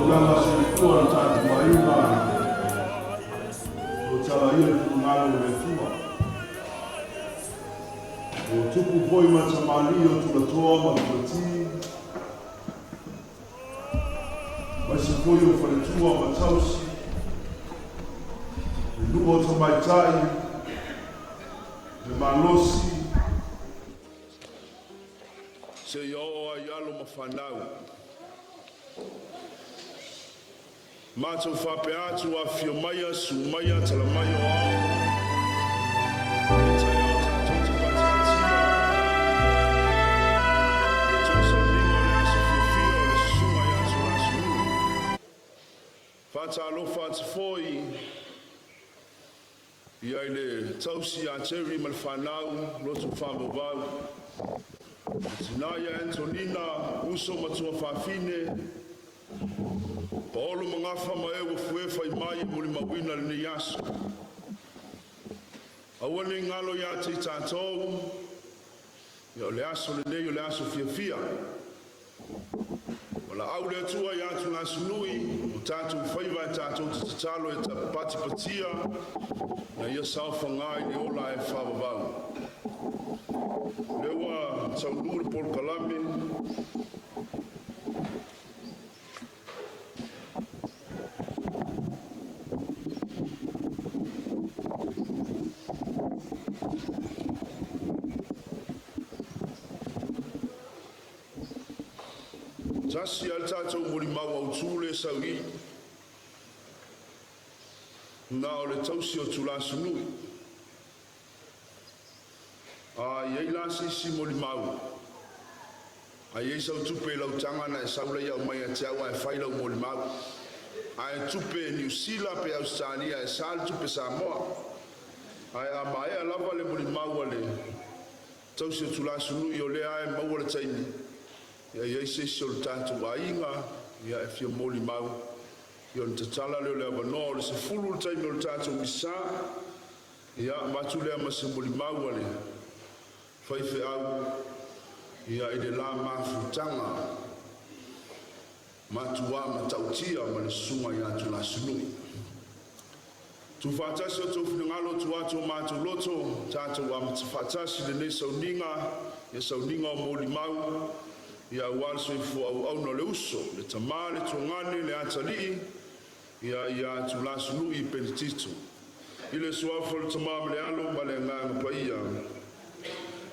langa sifua tatu maima o tala ia ngalo le tua o tupu poi ma tamali o tula toa ma tuati ma sifoi o fale tua ma tausi luo tamaitai le malosi se yo ayalo mafanau Mato fape atu a fiomaya sumaya talamaya ao. Fata alofa foi ia ile tausi a cherry malfanau lotu famobau. Sinaya Antonina uso matua fafine. Paulo mangafa maewa fuefa imai muli mawina ni yasu. Awane ngalo ya te tatou. Yo le aso le ne yo le aso fia. Wala au le tua ya tu na sunui. Utatu faiva tatu tatalo e pati patia. Na ia saufa ngai ni ola e whababau. Lewa sauluri pol kalame. Tasi al tatou muli maua utule saui. Na o le tausi o tula sunui. Iei la sisi muli mau. Iei sau tupe lau tanga na e saula iau mai a teawa e whai lau muli mau. Ai tupe New Zealand pe Australia e sal tupe Samoa. Ai a mai a lava le muli mau le tausi o tula sunui o le ae maua le taini. Ia se sol tanto ainga ia e fio moli mau ia on tatala le abano le se fulu tai no tanto misa ia matu le ma se moli mau ale fai fe au ia ide la ma futanga matu wa matautia ma le suma ia tu la sunu tu fatasi o tu ngalo tu atu matu loto tanto wa fatasi le ne sauninga ia sauninga moli mau ia walso fu au no le uso le tamale tongani le atali ia tu lasulu I penititu ile suafol tamam le alo male nganga paia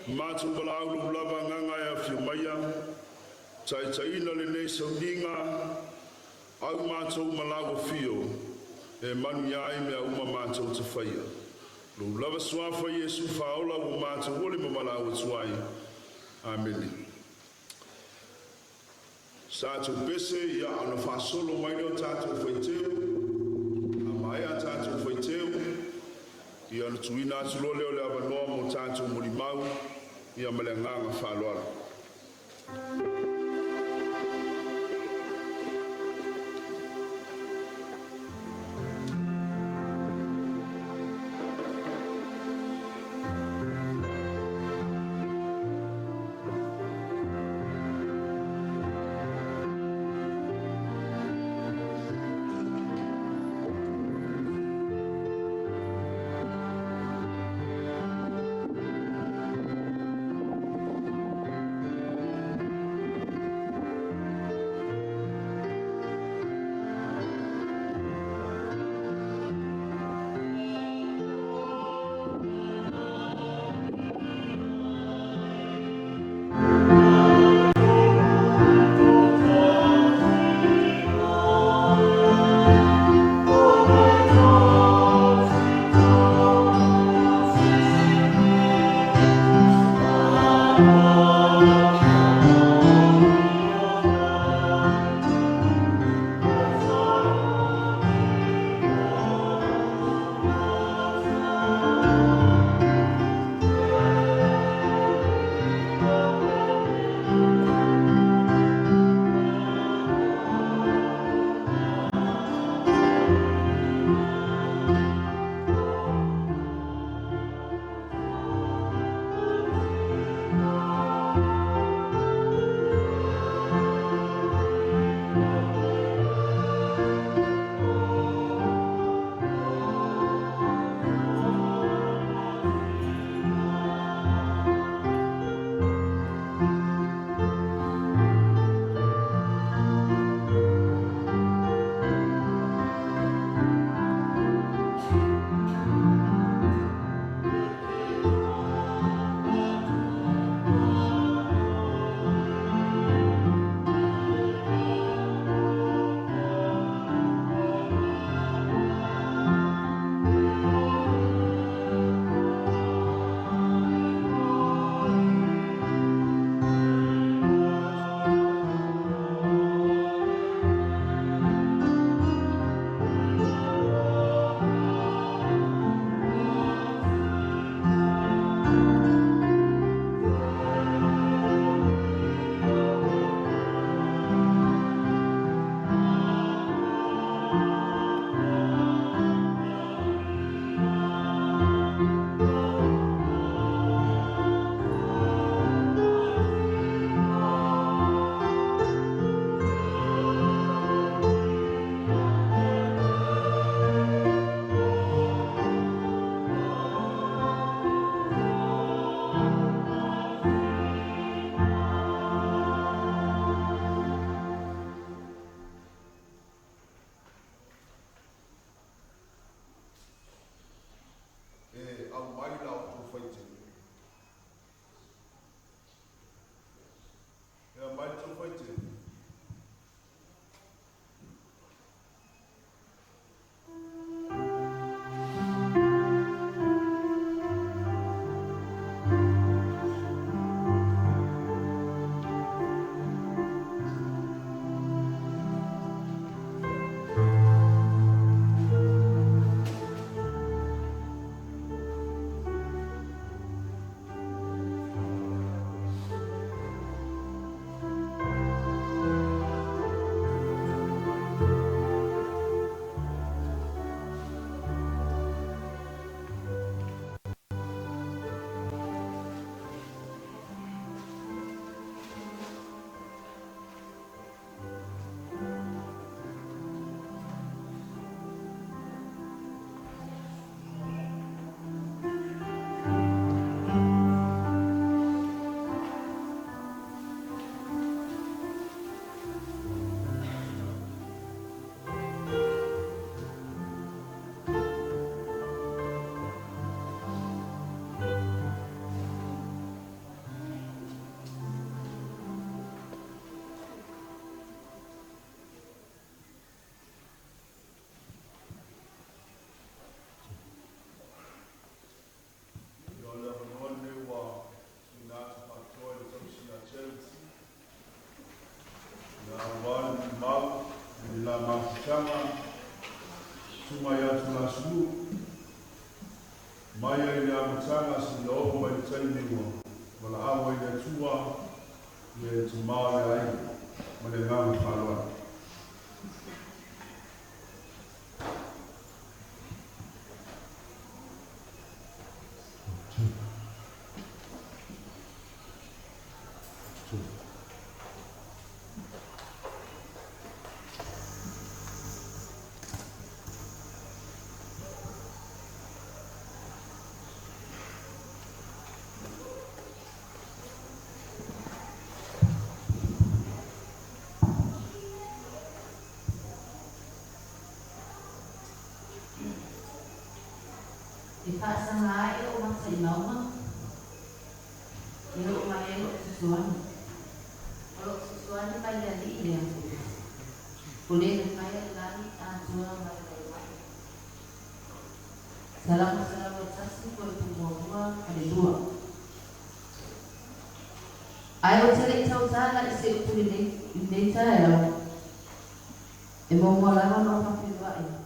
matu balau lava nganga ya fiumaya tai no le ne soninga au matu malago fio e manu ya ai me uma matu te faia lo lava suafa yesu faola o matu wole malago tuai amen. Sato pese ia ana fasolo mai no tato feiteu. Amaya tato feiteu. Ia no tuina sulole ole abanoa mo tato mulimau. Ia malenganga faloala. tula sulu. Maya ina mtanga si o mai taimi mo. Wala awa ina tua ye tumau ya ai. Mane ngam falwa. Ipasang o mang sa ilaw ilo umayo susuan o susuan ni pagdali niya kulit ng kaya langit ang suwa malay salamat sa sikol tumuwa kalilua ayaw sa itaw sana isi upuli hindi tayo imong wala mo kapilwain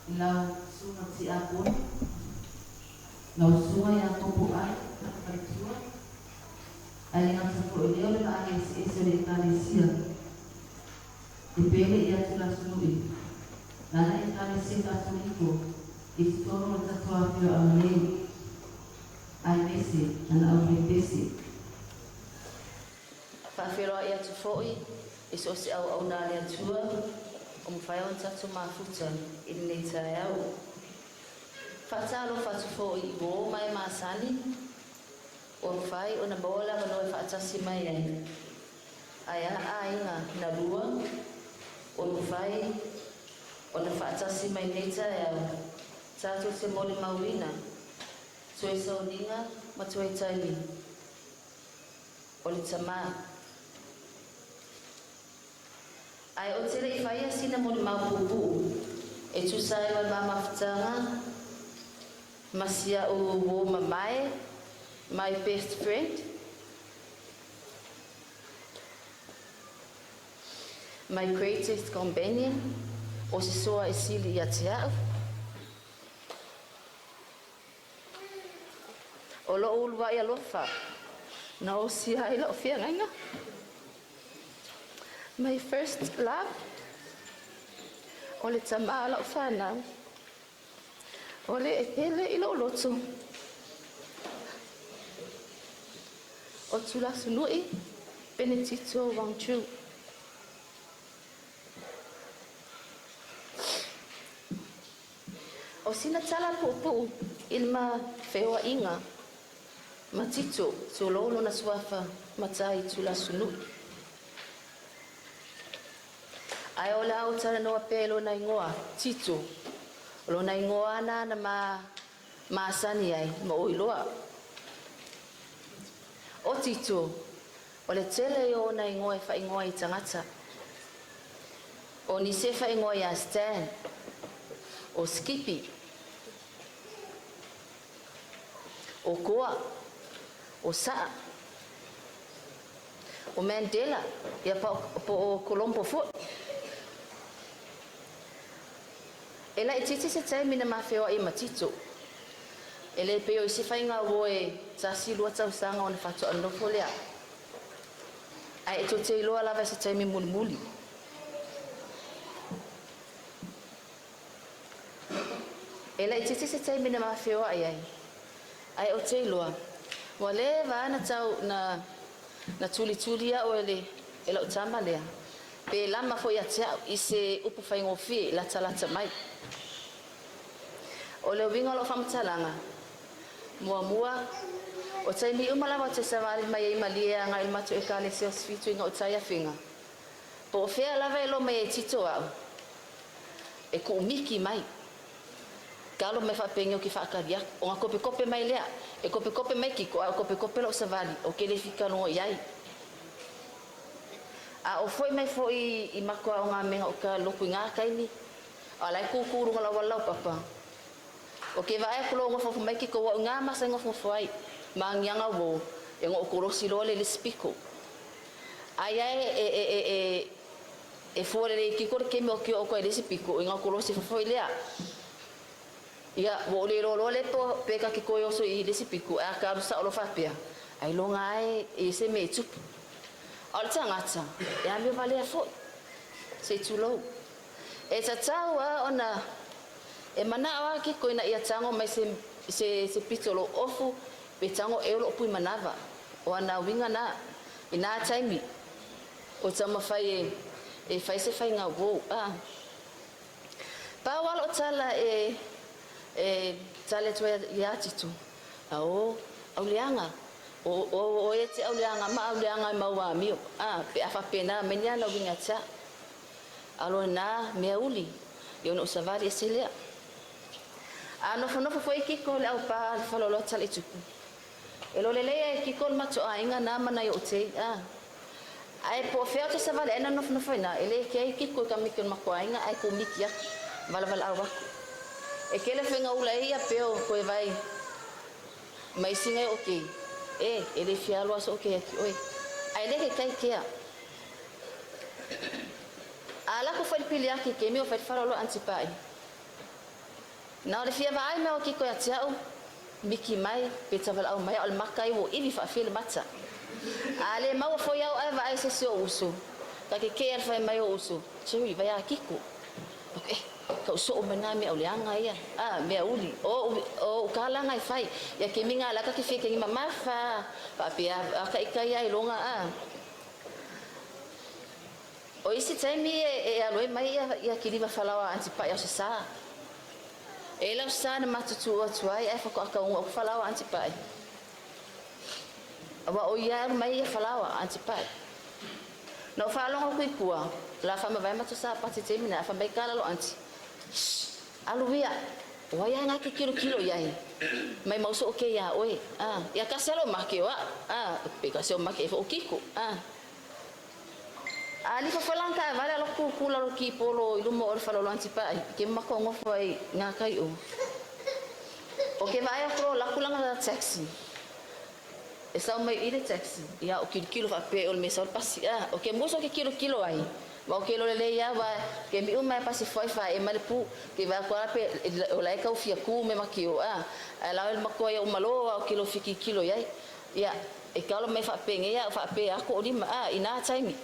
ilaw sunod si Apon Nausua yang popular Nausua ay ang sa proeleo na ay si Isolitanesia dipili iya sila sunui nana itanesia kasuniko istoro sa tuwapyo ang lei ay mesi na auripesi Whawhiroa ia tu fōi, iso si au nā rea tua, whaion tatu mafuta, i nei tae au. Whatalo whatu fōi i wō mai māsani, o whai o na bola wanoi whaatasi mai ai. Ai a inga na rua, o whai o na whaatasi mai nei tae au. Tātou se mole mauina, tue sauninga, ma tue taimi. O le tamaa. Ai o tere I whaia sina mo ni maupupu. E tu sai wa mama whatanga. Masia o wo mamae. My best friend. My greatest companion. O si soa e sili ia te au. O lo ulua ia lofa. Na o si ai lo fia nganga. My first love. Ole tama la fana. Ole ele ilo loto. O tula sunui Benedito Wangchu. O sina tala pupu ilma fewa inga. Matito sololo na swafa matai tula sunui. Ai ola o tara noa pelo na ingoa, tito. Lo na ingoa na ma sani ai, ma oiloa. O tito, o le tele o na ingoa fa ingoa I tangata. O ni se fa ingoa ya Stan. O Skippy. O Koa. O Saa. O Mandela, ia pa o Colombo Foot. Ela I titi se tai mina mawhewa I matito. Ele peo I se whainga woe tasi lua tau sanga o ne whato anofo lea. Ai e to te iloa lava se tai mi muli muli. Ela I titi se tai mina mawhewa ai ai. Ai o te iloa. Wa le vana tau na tuli tuli a o ele ela o tama lea. Pe lama fo ia tea I se upu whaingo fie lata lata mai. O leo winga lo whamatalanga. Mua. O taimi umalawa te samari mai I malia nga ilmatu e kale se o sfitu inga o taia whinga. Po o whea lawa e lo mai e tito au. E ku umiki mai. Kalo me whapengio ki whaakaria. O nga kope mai lea. E kope mai ki ko a kope lo savali. O ke le whika no iai. A o foi mai foi I makua o ngā menga o ka lopu ngā kaini. A lai kukuru ngala walau papa. O ke vai kulo ngofu mai ki ko nga masa ngofu ai mangyanga wo e ngo korosi lo le spiko ai e fore le ki ko ke mo ki o ko le spiko nga korosi foi lea ia wo le lo le po pe ka ki ko yo so I le sipiku a ka sa lo fa pia ai lo ngai e se me tu al tangata ia me vale fo se tu lo e tau ona e mana wa ki ko ina ia tango mai se pitolo ofu pe tango e lo pui manava o ana winga na ina taimi o tama fai e fai se fai nga wo pa wala o tala tala to ya titu au lianga o e te au lianga ma wa mi pe afa pena menya na winga cha alo na me uli yo no savari selia ano fono foi ki ko le au pa falo lo tala tu elo lele ki ko ma to ainga na mana yo te ai po feo te savale ena no foi na ele ki ko ka mi ko ma ko ainga ai ko mi kia vala awa e ke le fenga ula ia peo ko vai mai singa okay ele fialo aso okay aqui oi ai le kai kia ala ko foi pilia ki ke mi o foi falo lo antipai na le fia vai me o ki ko ya tiao miki mai pe taval au mai al makai wo ili fa fil matsa ale mau foi au ai vai se so uso ka ke alfa mai o uso chui vai akiko ka so mena me o leanga ia me uli o kala ngai fai ya ke minga la ka ke fike ngi mama fa pa pe ka ikai ai longa o isi taimi alo mai ya ke liva falawa antipa ya sa ela sana matutu atu ai fa ka o falawa antipa awa o ia mai falawa antipa no falonga ku kua la fa vai matu sa pati taimi na fa mai kala lo anti aluia waya nga ki kilo yai mai mau so okay ya oi ya kaselo makewa pe kaselo make fo kiko ali fa falanka vale lo ku lo ki polo ilu mo or falo antipa ke mako ngo foi nga kai o ke vai pro la kulanga taxi esa mai ile taxi ya o kilo fa pe o me sol pasi o ke mo so ke kilo ai ma o ke lo le ya va ke mi uma pasi foi fa e malepu ke va ko pe o la ka o fia ku me makio la el mako ya o malo o kilo fiki kilo yai ya e ka lo me fa pe ya fa pe ako di ina taimi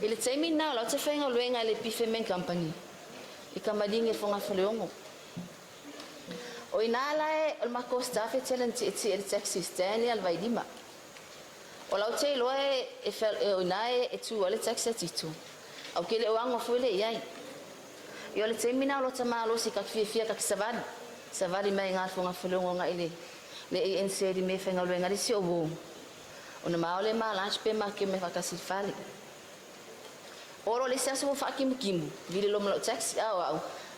ele taimi na lo te fenga luenga le pifemen company e kamadinge fonga folongo o inala el mako staff e talent e taxi stand al vai dima o la te lo e fel o nai e tu ale taxi titu au ke le wango foi le yai yo le taimi na lo tama lo si ka fia ka savali mai ngal fonga folongo nga ile le ANC di me fenga luenga di si o bo ona maole ma lunch pe ma ke me fa kasi fali oro le sia so fa kim vile lo mo taxi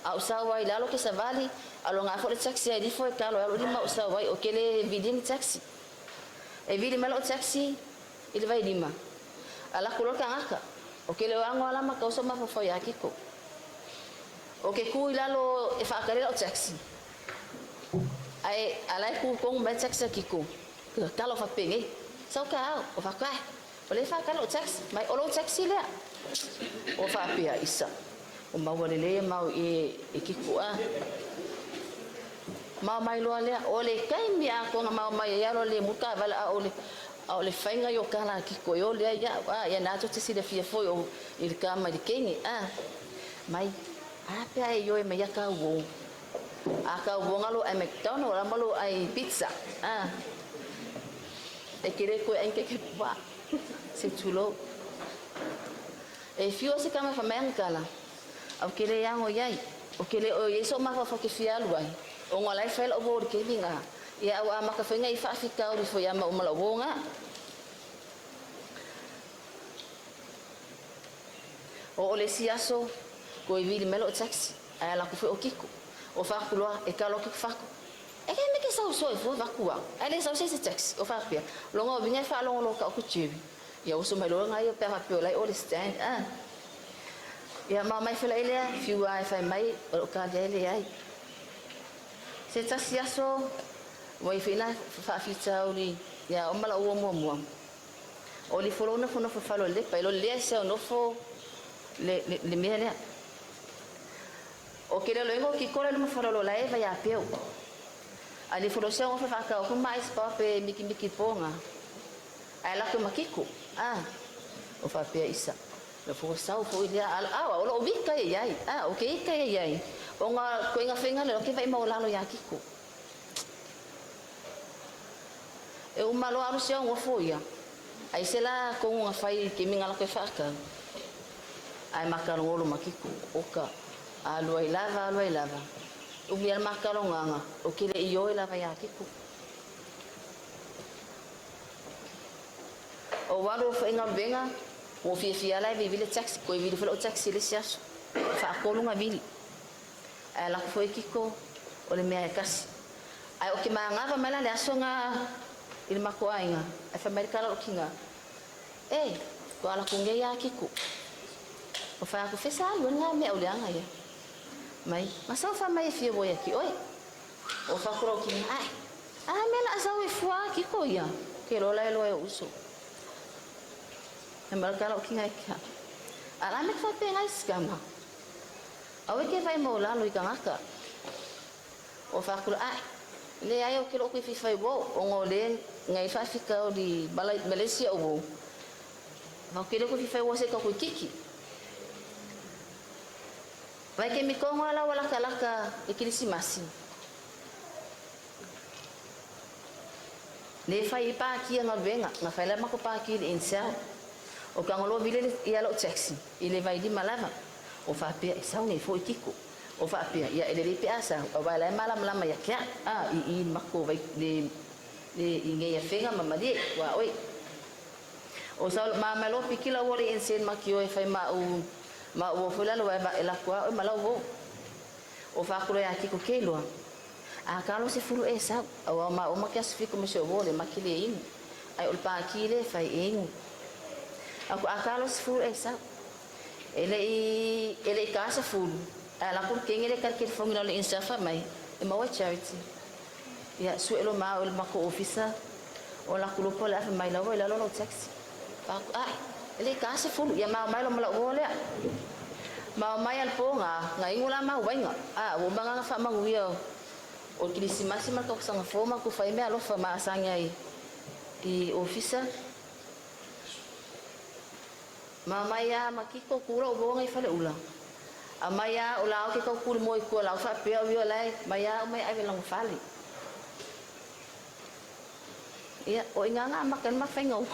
au sawa ila lo ke savali alo nga fo le taxi di fo ka lo di ma sawa o ke le vidin taxi e vile ma lo taxi il vai di ma ala kulo ka ngaka o ke le wango ala ma ka so ma fo ya kiko o ke ku ila lo e fa ka le taxi ai ala ku kong ba taxi kiko ka lo fa penge sau ka o fa ka o le fa ka lo taxi mai o lo taxi le o fa pia isa o mawalele mau e kiko mau mai lo le o le kai mi a ko mau mai ya lo le muka vala o le fainga yo kala kiko yo le ya na to te si de fia foi o il kama di kengi mai pe ai yo me ya ka wo aka wo ngalo ai McDonald's la malo ai pizza e kire ko en ke pa se tulo e fio se kama fa menkala au kele yango yai o kele o yeso ma fa ke fialu ai o ngolai fel o bor ke binga ya wa ma ka fenga i fa fika o fo ya ma o mala bonga o le siaso ko i vili melo taxi ai la ku fo o kiko o fa ku lo e ka lo ki fa ko e ke me ke sa so fo va ku ai le sa se taxi o fa pia lo ngo binga fa lo ka ku chibi ya uso mai lo ngai pe ma pe lai o le stand ya mama fela ile fiu ai fai mai o ka dele ai se ta siaso wai fina fa fita uli ya o mala o mo o li folo na fo no fo falo le pa lo le se no fo le mea lea. O ke le loengo ki kore le mawhalolo la eva ya peo. A le whalosea o whaka o kuma isi pa pe miki ponga. Ai lako makiko. O whapea isa. Le whakosau fo ilea awa o lo wika e iai. O ke ika e iai. O ngā koe ngā whenga le o ke vai maulalo ya kiko. E umalo aru sea ngā fo ia. Ai se la kongu ngā whai ke minga lako e whaka. Ai makarongolo makiko. Oka. Alua i lava. Umi al makaronganga. O ke le iyo i lava ya kiko. O waru o whainga venga. O fia lai vile taxi. Koe vile whala o taxi le siaso. Whaakolunga vile. Ai lako fo e kiko. O le mea e kasi. Ai o ke maangava mai la le aso ngā i le mako ainga. Ai whamairikara o kinga. Ko ala kunge ya kiko. O whai ako whesa alua ngā mea o leanga ia. Mai, masau whamai e fia boia ki, oi. O whakura o kinga, mela asau e fua kiko ia. Ke rola e loa e uso. E marakara o kinga e kia. Ala me whape ngai skama. Au e ke vai maulalo i ka ngaka. O whakura, le ai o ke loko i whiwhai wau. O ngō le ngai whawhika o di Malaysia o wau. Mau ke loko i whiwhai wau se ka kui kiki. Vai ke mi kongo ala wala kalaka e kirisimasi. Ne fai pa ki nga venga, nga fai la mako pa ki in sel. O ka ngolo vile i alo taxi, i le vai di malava. O fa pe sa ne fo kiko. O fa pe ya ele le piasa, o vai la mala mala ya kia. I mako vai le nge ya fenga mama di wa oi. O sa ma lo pikila wori in sen makio e fai ma o fulano vai ela kwa o malau vo o fakuro ya kiko kelo a kalo se fulu e sa o ma o makias fico me se vole makile in ai o pa kile fai in a kalo se fulu e sa ele casa fulu ala por quem ele quer que ele fonga le insafa mai e ma charity ya su elo ma o mako officer o la kulo pola fa mai la vo la lo taxi ele casa fulu ya ma mai lo mala vole ma mai al ponga ngai ngula ma wainga o banga fa manguia o kirisimasi marka ko sanga foma ku fai me alo fa ma sanga i officer ma mai ya makiko kura o bonga i fale ula a mai ya o la o ke ko kul moi ko la fa pe o lai mai ya mai ai lang fali ya o inganga makan ma fengo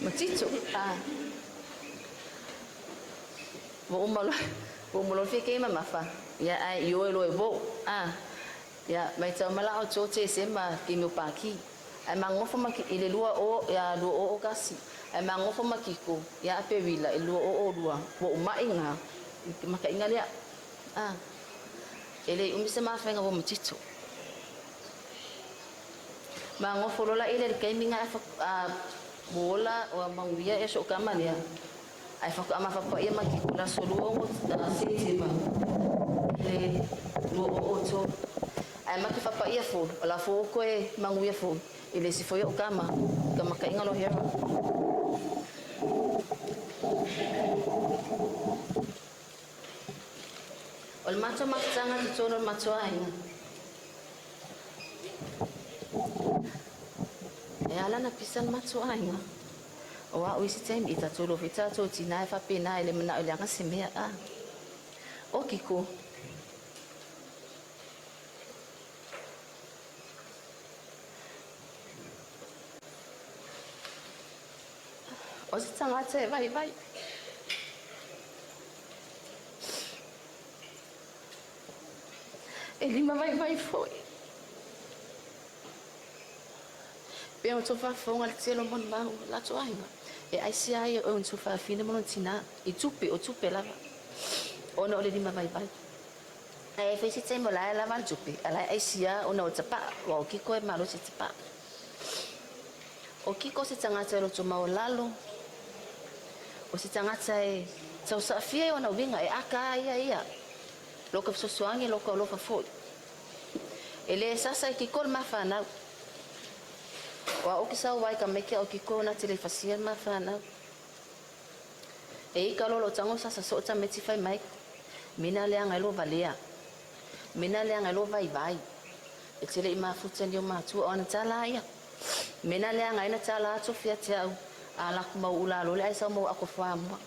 matito Bo umalo fike mama fa ya ai yo lo bo ya mai tau mala o choche sema ki mo paki ai mangofo maki ile lua o ya lu o kasi ai mangofo makiko ya pe vila ile o lua bo mainga maka ingali ele umisa ma fa ngabo mtito mangofo lola ile kai minga bola o manguia e so kamania ai fa ama fa ia makikula solo o sema le lo to ai makifa pa ia fo la fo ko e manguia fo ele si foi o kama ka inga lo hero ol macho maksanga tsono macho ai e ala na pisan macho ai o o isi time ita tolo fita to tina fa pena ele mena ele nga semea o kiko o si tanga te vai ele ma vai foi pe o to fa fonga le tselo mon ba la to ai e ai sia ai o nsu fa fine mo tina I tupe lava ona ole di ma vai ai fe si tembo la lava tupe ala ai sia ona o tapa o kiko e malo si tapa o kiko se tanga tselo to ma o lalo o se tanga tsai tau sa fie ona winga e aka ia loka so soangi loka loka fo ele sasa kiko ma fa na wa o kisa wai ka meke o kiko na tele fasia ma fa na E ka lolo tango sa so ta meti fai mai. Mina le anga lo valea. Mina le anga lo vai vai. E tele I mafuta ni o matu ona tala ia. Mina le anga ina tala atu fia te au. Ala ku mau ula lo le ai sa mau ako fa mo.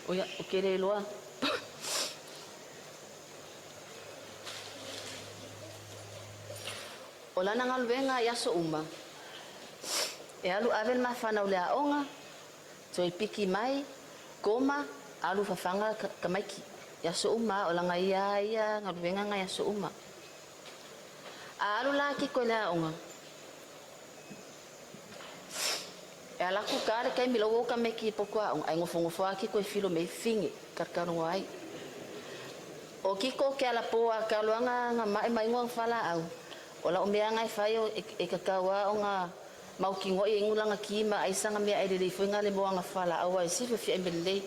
Oya o kere loa. O lana ngaluenga ia so uma. E alu avel mafana o le aonga. So I piki mai, goma, alu fafanga kamaiki. Ia so uma, o langa ia ngaluenga nga ia so uma. Alu la ki ko le aonga. E ala ku kare kai milogo kamaiki poko aonga. Ai ngofongofo aki ko filo me fingi, karkano ai. O kiko ke ala poa kaluanga nga mai ngong fala au. Ola umea ngai faio e kakawa o nga mau kingo I ngulanga kima ai sanga mea ai le fuinga le moanga fala au ai sifa fi emele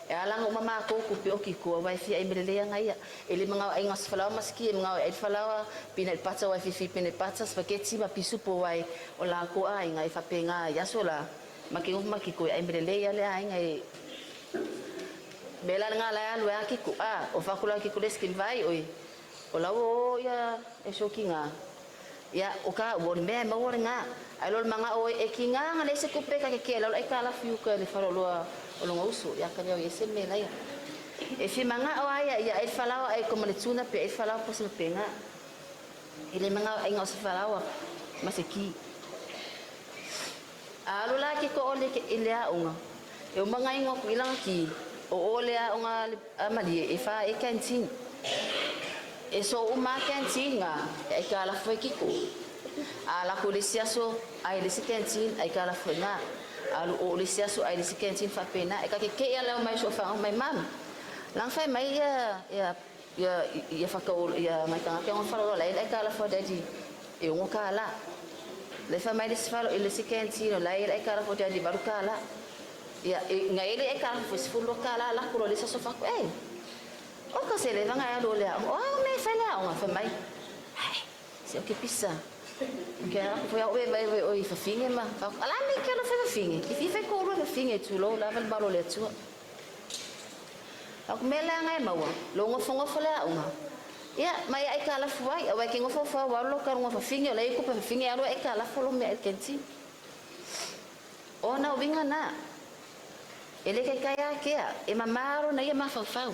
e alanga mama ko ku pe o kiko ai fi emele ngai ele manga ai ngas fala maski manga ai fala pina pata ai fi pina pata spaghetti ma pisu po ai ola ko ai ngai fa penga ya sola makingo makiko ai emele ya le ai ngai bela nga la lu akiko o fa kula kiko le skin vai oi ola o ya e shokinga ya o ka won me ma wor nga ai lol manga o e kinga nga le se kupe ka ke lol ai kala fiu ka le faro lo o lo uso ya ka yo ese me la ya e fi manga o ai ya ai fala ai como le tuna pe ai fala po se penga ele manga ai ngos fala wa maseki alo la ki ko ole ke ile a unga e o manga ingo ilang ki o ole a unga amali e fa e kantin e so uma cantina ai kala foi kiko ala polisiaso ai le cantin ai kala foi na alu o lisiaso ai le cantin fa pena e ka ke ala mai so fa mai mam lang fai mai ya fa ko ya mai ka ke on fa lo ai kala foi dadi e on kala le fa mai le fa le cantin la ai kala foi dadi baru kala ya ngai le ai kala foi fu lo kala la ko le so fa ko o ka se le vanga ya lo le o me fa la o fa mai ai se o que pisa que ela foi o vai o fa finge ma fa ala me que ela fa finge que fi ko lo fa finge tu lo la vel balo le tu o me la ngai ma wa lo ngo fongo fa la o ya mai ai ka la foi o vai que ngo fa wa lo ka ngo fa finge le ko fa finge alo ai ka la fo lo me kenti o na o vinga na ele que kaya ke e mamaro na ia ma fa fa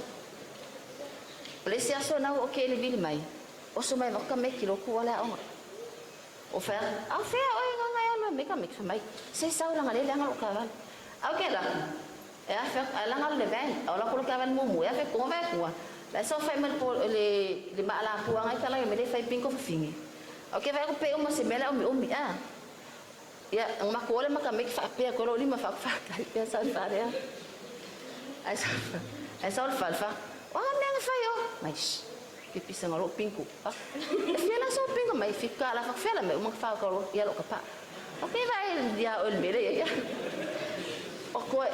Polisi aso na o ke le vili mai. O so mai vaka me kilo ku ala o fa. Au fa o nga ya lo me ka me mai. Se sa o nga le nga lo ka van. Au ke la. E a fa ala nga le van. O la ko ka van mo ya fa ko va ku. La so fa me po le ma la ku nga ka la me le fa pinko fa fingi. O ke va ko pe o mo se mela o mi a. Ya ma ko le ma ka me fa pe ko lo li ma fa fa ka pe sa fa ya. Ai sa fa. Oh, me fa yo. Mas que pisa ngalo pinko. Fela so pinko mai fika la fa fela me mo fa ko ya lo ka pa. Okay vai dia ol mere ya. O ko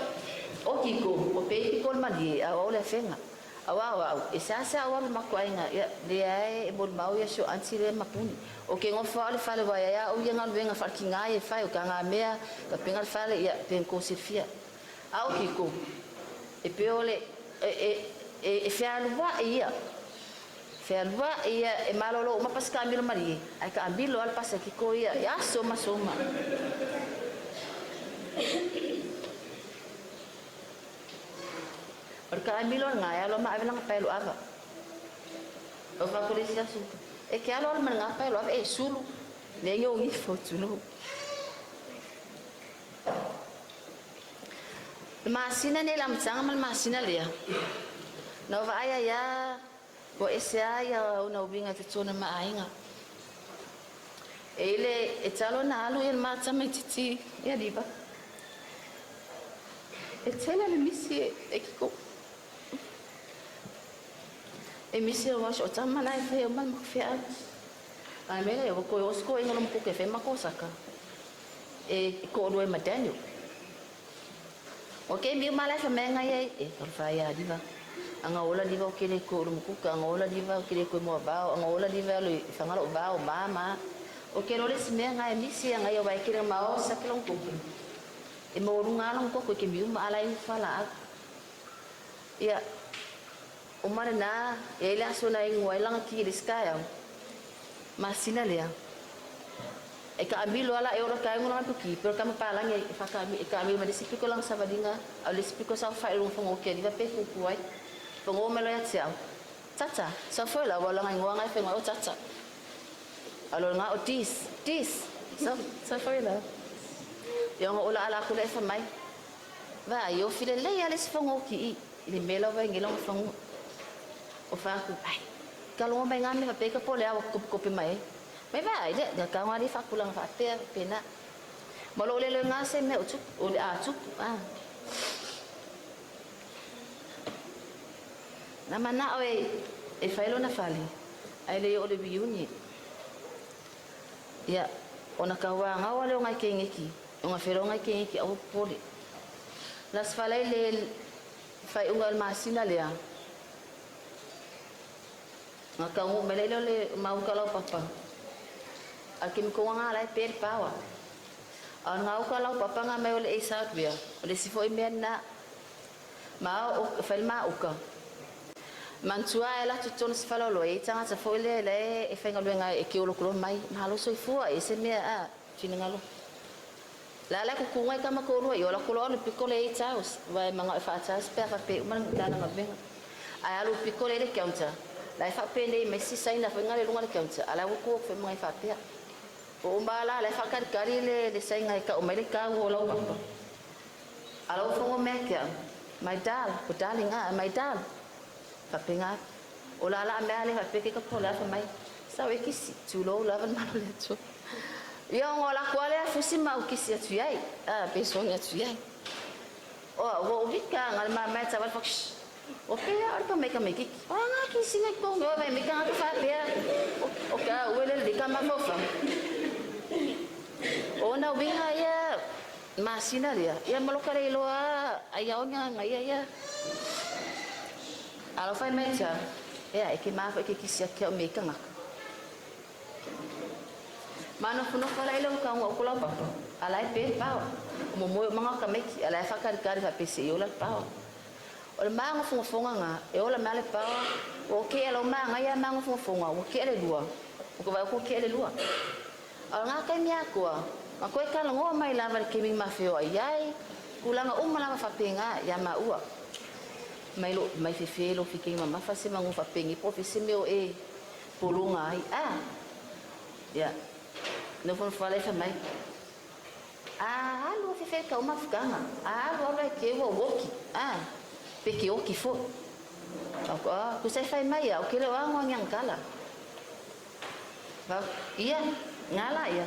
o kiko o pe ko ma di a o le fenga. Awa esa wa ma ko ainga ya dia e bol mau ya so anti le mapuni. O ke ngo fa le wa ya o ya ngal venga fa kinga e fa o ka nga mea ka pinga fa le ya pen ko sifia. A o kiko. E pe ole e fialua ia e malolo uma pas ka ambilo mari ai ka ambilo al pas ki ko ia ya soma or ka ambilo nga ya lo ma avelang pelo ava o fa polisia su e ke alo man nga pelo ava e sulu ne ngi ngi fotuno masina ne lam tsanga mal masina le no vai ya o ese ya una ubinga te tona mainga ele e talo na alu el mata me titi ya diba e tela le misi e kiko e misi o was o tama na fe o mal fe ai mele o ko o sko e ngalo mpu ke fe makosaka e ko do e madanyo o ke mi mala fe menga ye e ko fa ya diba anga ola diva o kele ko mukuka anga ola diva o kele ko mo ba anga ola diva lo fangalo ba o mama o kele ole sime nga emisi anga yo ba kele ma o sa kele ko e mo runga long ko ke mi ma ala fala ia o mare na e la sona i ngoi langa ki riska ya masina le e ka amilo ala e ora ka ngona ki pero ka pala ngai fa ka mi e ka mi ma disipi ko lang sa vadinga au disipi ko sa fa lu fongo ke ni va pe ku kuai fongo me lo ya tsiao tata sa fa la wala ngai ngwa ngai fongo tata alo nga o tis sa fa la yo ngo ola ala ku le fa mai va yo file le ya le fongo ki le melo va ngelo fongo o fa ku ai kalau mai ngame va pe ka pole a ko pe mai mai vai de ga ka ngari fa kulang fa te pena malo le ngase me utuk o le a tuk na mana o e failo na fali ai le o le biuni ya ona ka wa nga wale ngai kengeki nga fero ngai kengeki o pole las falai le fai ungal masina le nga ka ngo melelo le mau kalau papa akim ko nga lai per pawa an nga kalau papa nga me ole isa bia ole sifo imena ma o felma uka mantua ela tutun sfalo lo e tanga sa foile le e fenga lo nga e ke lo kro mai malo so fua e se me a tinga lo la ku ku ngai kama ko lo yo la ko lo piko le taus vai manga e fa tas per pe man dana ngabe ai alu piko le counter la fa pe le me si sai na fenga le lo ngai counter ala ku fe mai fa pe o mbala la fa ka kari le sai ngai ka o mai le ka wo lo papa ala fo me ke my dal ko darling my dal papenga ola la me ale pape ke pola fa mai sa we kisi tu lo la van malo le tu yo ngola kwale fusi ma o kisi tu ai pe so nya tu ai o vika ngal ma ma sa va fa o pe ar pa me ka me ki nga kisi ngai ko ngo me ka fa pe o ka wele de ka ma fa o na winga ya masina dia ya malokare lo aya onya ngai ya alo fai mecha ya e ke mafa ke kisia ke o meka ngak mano funo kala ilo ka ngo kula papa ala pe pao mo mo manga ka meki ala fa ka fa pese yo la pao o manga funga nga e ola male pao o ke alo manga ya manga funga o ke le lua o ko va ko ke le lua al nga ka mi akwa ako ka ngo mai lava ke mi mafio ai kulanga umala fa penga ya ma ua mai fe lo fiquei mama fa se mangu fa pengi po se meu e polunga ai ya no fon fala fa mai lo fe ka uma ficanga lo vai que o woki pe que o que fo ku sai fai mai o que le wa ngong kala va ia ngala ya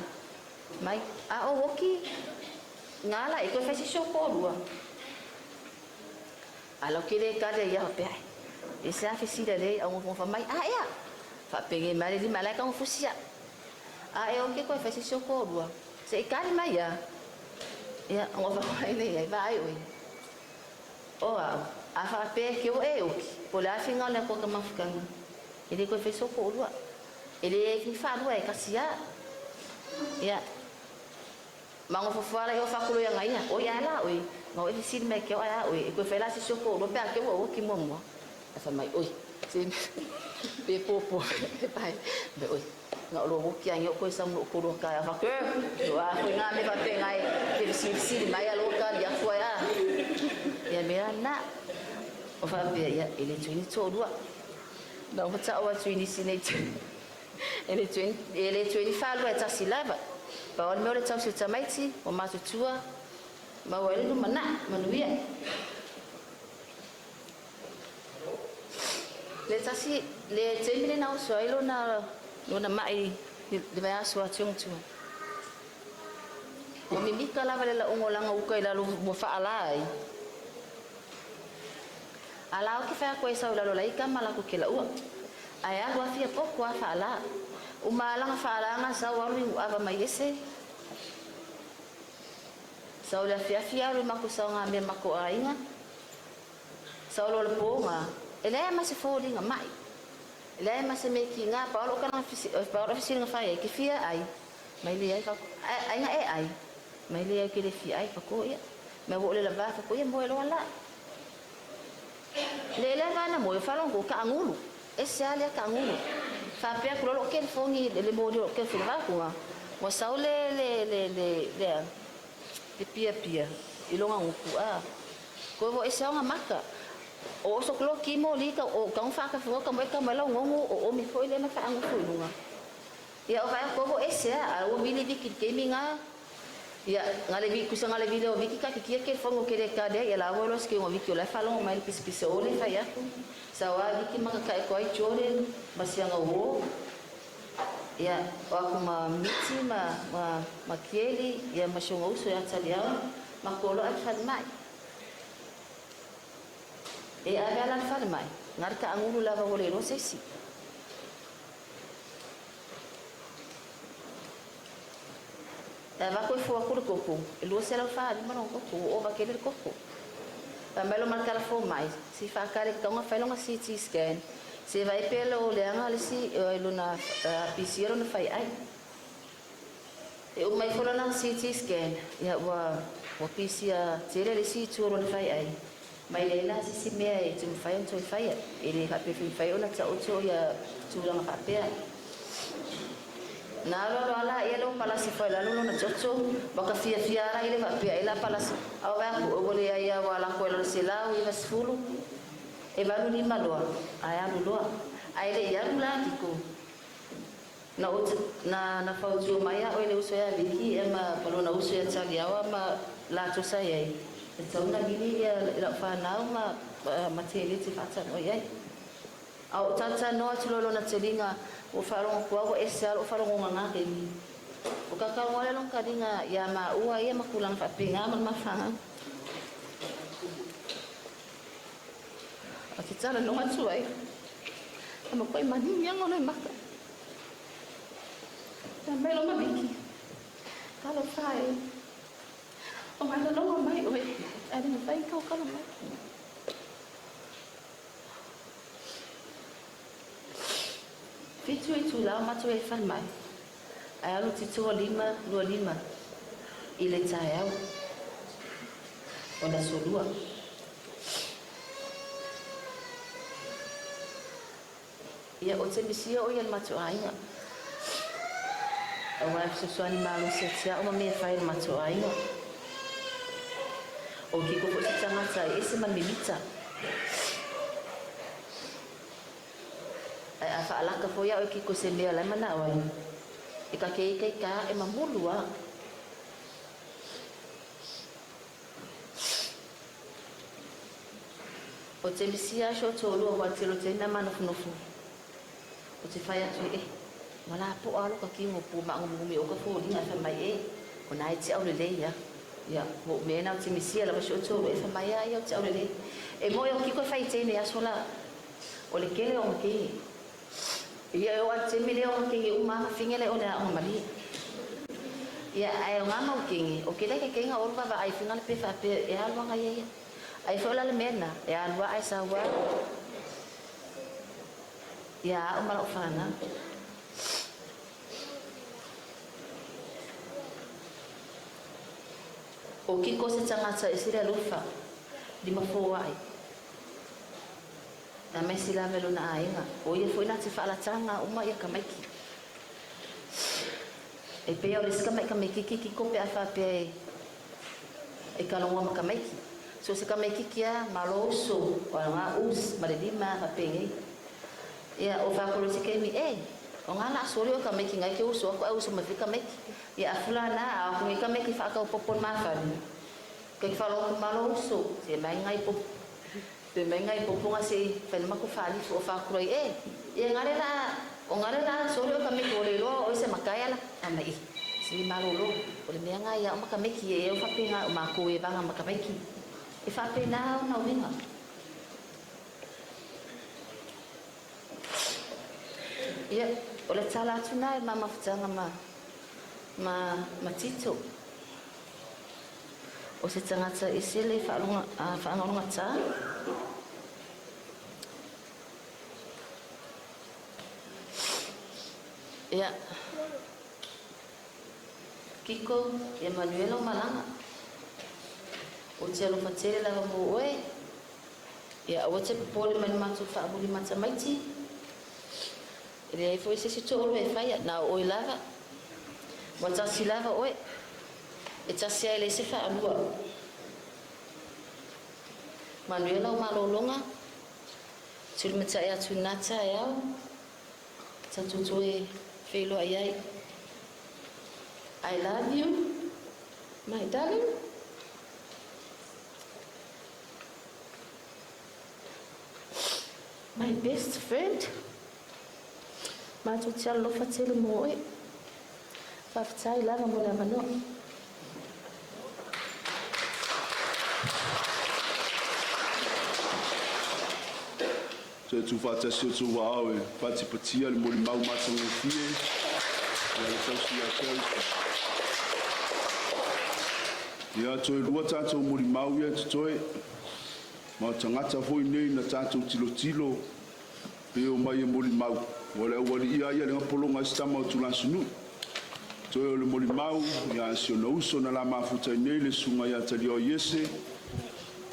mai o woki ngala e ko fa si shoko lua alo kile kare ya pe e se afi si dele au mo fa mai ya fa penge male di mala ka mo fusia e o ke ko fa si soko dua se kare mai ya o fa mai ne vai oi a fa pe ke o o po la finga le ko ka mafukanga ele ko fa soko dua ele ki fa dua e kasia ya mango fa la yo fa kulo ya ngai o ya la oi no e si me ke aya oi ko fela si soko lo pe ke wo ki momo fa mai oi si pe popo pai be oi no lo wo ki anyo ko sam lo ko lo ka fa ke do a ko nga me fa pe ngai ke si mai a lo ka ya fo ya me na o fa be ya ele tuni to do da o ta o tuni si ne ele tuni fa lo ta si lava pa o me le tau se tamaiti o ma tua ma wale no mana manuia le tasi le temile na so ilo na mai de vai so ationg tu o mi mika la vale la ongolanga uka ila lo mo fa alai ala o ki fa ko esa lo la ika mala ko kila u aya lo afia poko fa ala o malanga fa ala nga sa walu ava mai ese Saula fia ru mako saunga me mako ainga. Saulo le ponga. Ele ma se fodi nga mai. Ele ma se me ki nga pa lo kana pa lo fisi nga fai ki fia ai. Mai le ai ka ai nga ai. Mai le ki le fia ai pa ko ia. me wo le lava fa ko ia mo lo la le vana mo fa lo ko ka ngulu e se ale ka ngulu fa pe ko lo ke fongi le mo lo ke fa ko wa sa le pia ilonga nguku ko wo e sa nga maka o so klo ki mo li ka o ka fa ka fo ka mo ka mo lo ngongu o mi foi le na fa ngu foi lunga ya o fa ko wo e sa o mi li ki gaming ya ngale vi ku ngale video vi ka ki ke fo ngo ke ka de ya la wo lo ske ngo vi ki la fa lo mai pis o le fa ya sa wa vi ki maka ka ko ai chore masianga wo ya aku ma miti ma kieli ya mashonga uso ya taliao makolo al falmai e avela al falmai ngarka angulu lava vole no sesi va ko fu akuru koko e lo sela fa di mano koko o va kele koko pa melo marca la fo mai si fa kare ka nga fa longa CT scan se vai pelo le anga le si lo na pisiro na fai ai e o mai fola na CT scan ya wa pisia tere le si turo na fai ai mai le na si me e tu fai on tu fai e le ka pe fai ona ta o ya tu la pa pe na lo ala ia lo pala si fai la lo na chocho baka fia ra ile pa pe ila pala au va ko le ia wala ko lo se la u va sfulu e va ni malo aya lo ai le ia la tiko na fauju maya o le uso ya viki e ma palo na uso ya taliawa ma la to sai ai e tau na gini ya la fa na ma tele te fata no ai au tata no tulo na telinga o faro ko o esa o faro nganga ke ni o ka ka ngole long kadinga ya ma ua ia makulang fa pinga ma fa a titala no matsu ai ama koi mani yang ono maka também não me vi kalau sai o mais não mai oi ele não vai kau kalau mai fitu itu lá mas tu é fan mai aí alo titu lima ile tayau onda solua ia o te misia o ia matu ainga o wa susuani malu setia o me fai matu ainga o ki ko se tanga sai ese man milita ai afa ala ka fo ya o ki ko se me ala mana o e ka e mamulua o te misia sho tolu o wa telo te na manofu o te fai atu wala po alo ka ki mo pu ma ngumi o ka fo li na fa mai o nai te au le ya mo me na te misia la sho to e fa mai ya te au le e mo yo ki ko fai te ne asola o le kele o ki ia o te mile o ki u ma fingele o na o mali ia ai o ngama o ki o kele ke nga o va ai final pe fa pe e alwa nga ia ai fo la le mena e alwa ai sa wa ya o mala o fana o ki ko se tangata e sira lufa di mafo ai na me sila velo na ainga o ia foi na te fala tanga uma ia kamaiki e pe o riska mai kamaiki ki ko pe afa pe e kalonga ma kamaiki so se kamaiki kia maloso o nga us malima fa pe ia o fa ko se ke mi o nga na sori o kamaiki ngai ke uso ko uso ma fika maiki ia fulana a ko mi kamaiki fa ka popon ma fa ke falo ko maloso se mai ngai po te mai ngai poponga se fen ma ko fa li fo fa ko ia ngare na o ngare na sori o kamaiki o le lo o se makaya la amai si malolo o le me ngai ya o kamaiki e o fa pinga o ma ko e banga ma kamaiki e fa pena na winga ia o le tala tuna e mama futanga ma tito o se tangata isele whaangonga tā ia Kiko e Manuelo Malanga o te alo fatere lava mo oe ia o te pole man matu fa muli mata maiti ele ai foi se to o e fai na o lava mo tasi lava oe e tasi ai le se fa alua Manuela o malolonga sul mata ia tunata ia tatutoe felo ai I love you my darling. My best friend. Matu tia lo fatele mo e. Fafitai lava mo lava no. Tu faz isso tu vai faz patia le moli mau mata no fie ya le tausi ya tau ya tu rua tatu moli mau ya tu ma tangata foi nei na tatu tilo pe o mai moli mau wala wali ia le ngapolonga stama tu lansunu tu le moli mau ya sio no uso na la mafuta nei le sunga ya talio yese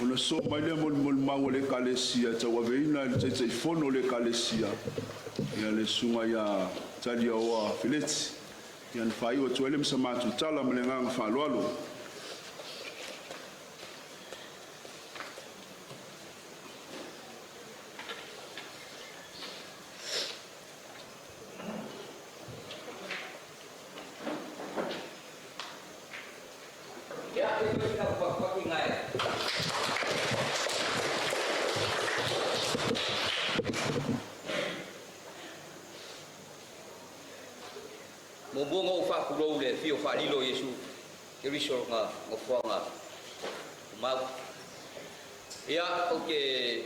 ona so mai le mol mau le kalesia ta wa veina le tse fono le kalesia ya le sunga ya talia wa filets ya fai o tuele msama tu tala mlenga fa lolo Mobongo fa kulo le fio fa lilo Yesu kiriso nga ngofonga mau ya oke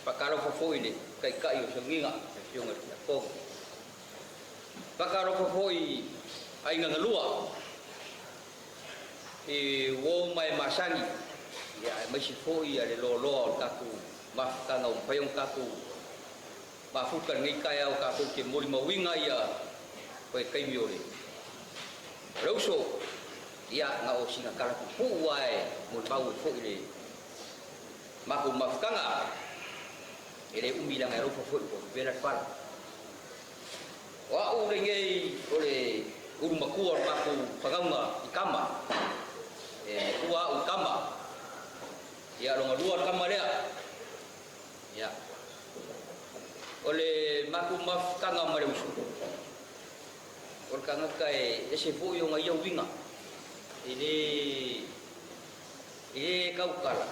pakaro fofo ini kai kai yo senginga fio nga ko pakaro fofo I ai nga ngalua wo mai masani ya mai sifo ya le lolo kaku mafka nga payong kaku mafukan ngai kai au kaku ke moli mawinga ya Koe kai miore. Rauso, ia nga o singa kara ku wae mo pau fo ile. Maku mafkanga. Ele umila nga rofo fo ko vera fal. Wa o ngei ole urumakua maku pangaunga ikama. Ua ukama. Ia longa dua kama lea. Ya. Ole maku mafkanga mareusu. Orkanga kai ese fo yo ngai winga ele kau kala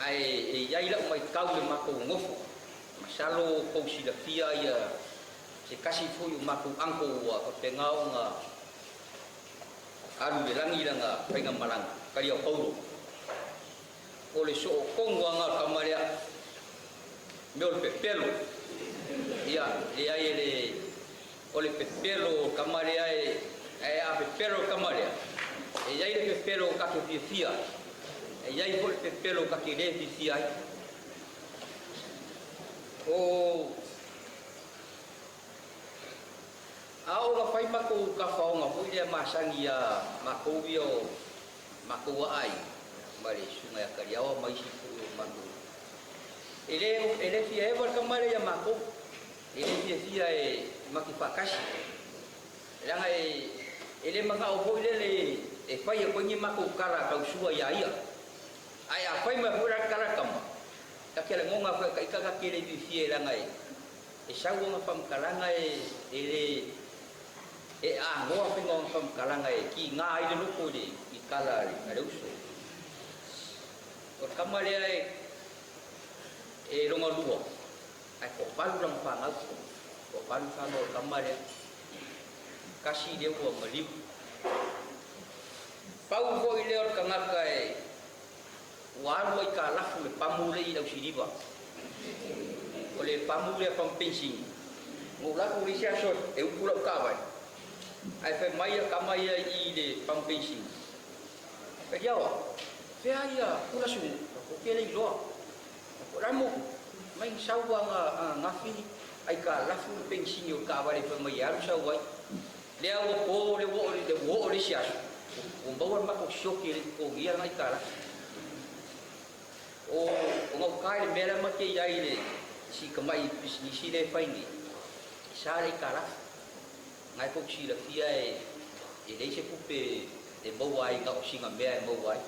ai ia ila mai kau le mako ngofo masalo ko sila fia ia se kasi fo yo mako angko wa ko tengau nga alu le langi langa penga malang kali o paulo ole so kongwa nga kamalia meol pepelo ia ia ele ole pepelo kamaria a pepelo kamaria e yai le pepelo ka ke fia e yai vol pepelo ka ke le fia o ao ga fai mako ka faonga fu ile masangia mako bio mako ai mari sunga ya kariawa mai si fu mako ele fia e vol kamaria mako ele fia e maki pakasi langa ele manga o boile e fai ko ni mako kara ka usua ya ia ai a fai ma pura kara kama ka kele ngonga ka ka kele bi fie langa e sawo nga pam kalanga ele a ngoa pingo pam kalanga ki nga ai de loko de I kala ri uso o kamale e ronga luo ai ko palu lang pangal ko palu fano kamare kasi dia ko malip pau ko ile or kangaka waru ai ka lafu le pamule I dau siriba ole pamule pam pensing mo lafu ri sia sot e upula ka vai ai fe mai ka mai I le pam pensing pe yawa fe ia pula su ko kele lo ko ramu mai sawa ngafi ai ka lafu pensing yo ka vai fe mai aru sawa le o le wo le sia o bawa ma ko shoki le ko ia ngai kala o ngau kai mera ma ke yai le si kamai ni si le fai ni sare kara ngai ko si la fia e le se pupe e mo wai ka o singa mea e mo wai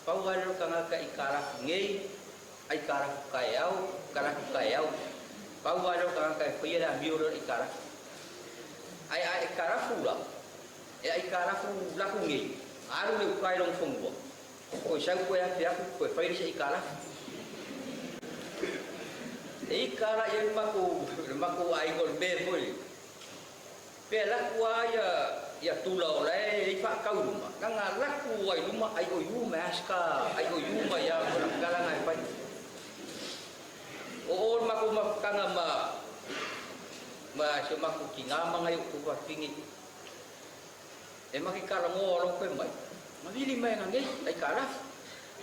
pau wai ro kanga ka ikara ngei ai kara kai au pau wai ro kanga ka fia la mi ro ikara ai kara fula e ai kara fu la ku ngei aru le kai long phong bo ko sa ko ya pia ko fai se ikara ikara ye maku ai gol be poi pe la kwa ya tulau le fa kau ma kanga la ku ai luma ai o yu maska ai o yu ma ya kala ngai pai o maku ma kanga ma se maku kinga ma ngai ku fa pingi e maki kala ngo lo pe mai ma vili mai ngai ai kala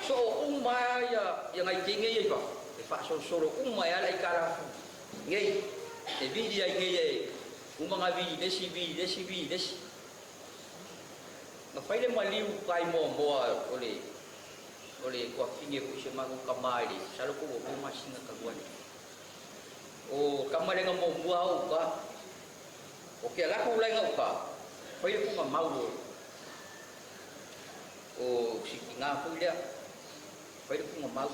so uma ya ngai kinge ye ba e fa so soro uma ya ai kala ngai e vidi ai ngai uma ngavi desi na faile maliu kai mo ole ko finge ko se magu kamali salo ko ko masinga kaguan o kamale ngamo buau ka o ke la ko lai ngau ka faile ko mau o sikinga ko dia faile ko mau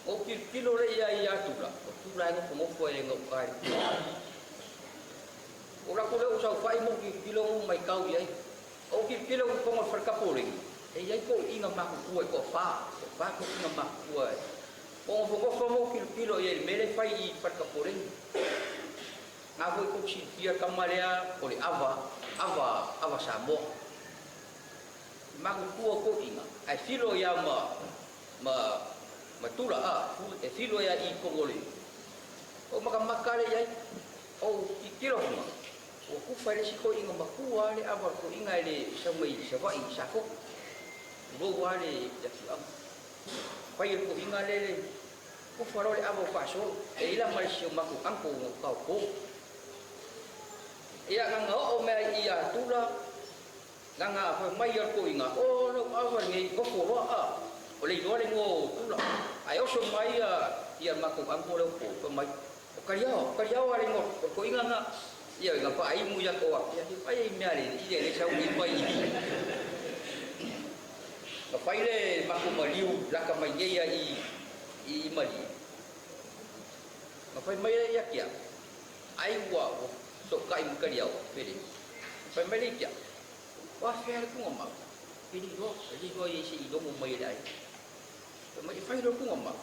o kilo le ya tula tu lai ko mo ko le ngau kai ora ko le usau fai mo kilo mai kau ye o kilo ko mo farka pole e ye ko inga ma ko fa ko inga ma ko mo kilo ye mele fai I farka pole nga ko si dia kamalia ole ava samo ma ko inga ai filo ya ma tula e filo ya I ko ole o makale ye o kilo o ku fare si ko inga makua le aba ko inga le samai sawa I sako bo wale ya fi am pai ko inga le ku faro le aba paso e ila mai si maku angko ngau ko ia nga o me ia tula nga ko mai ko inga o no aba ngai ko ko o le do le ngo tula ai o so mai ia maku angko le ko mai o kariao ale ngo ko inga nga ia nga pa ai mu ya ko ya pai me ale I le sa I pai ka pai le maku maliu la ka mai ia I mali ka pai mai ya kia ai wa so kai mu kariao pele pai mai le kia wa fer ku ngoma ini do ye si do mu mai dai ka mai fai do ku ngoma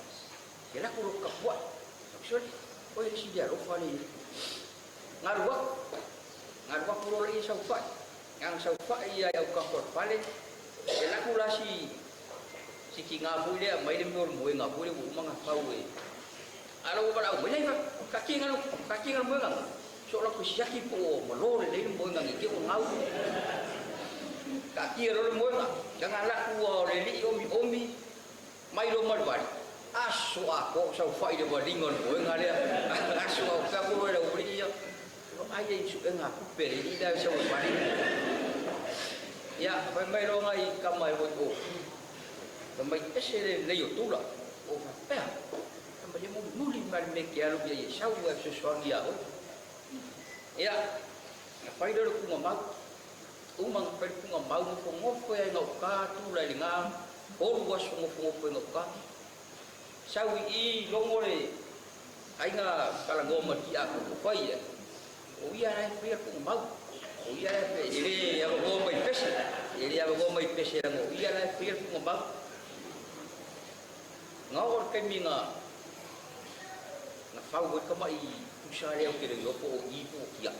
kela ku ro ka buat sorry o ye si dia ro fa ni ngarwa puro le saufa yang saufa ia au ka por pale ela kula si kinga bule mai le mor mo nga bule mo nga pawe alo bala mo nei ka kinga mo nga so la ku siaki po mo lo le mo nga ngi ko ngau ka kira mo nga jangan la ku le li omi mai lo marwari aso ako saufa ide balingon mo nga le aso ka ko le uri ia ai su nga ku pere I da so pare ya mai ro ngai kamai wo ko mai ese le yo tula o pa mai mo muli mal me ke alu ye sau wa so so ya o ya pai do ku ngam umang pai ku ngam mau ko mo ko ya no ka tu la ngam o wa so mo ko no ka sau I longore ai nga kala ngom ti aku pai ya o ia ai pia ku mau o ia ai ele ya go mai pese ele ya go mai pese ngo ia ai pia ku mau ngawor ke minga na fau go ka mai tu sa le o ke yo po I po kia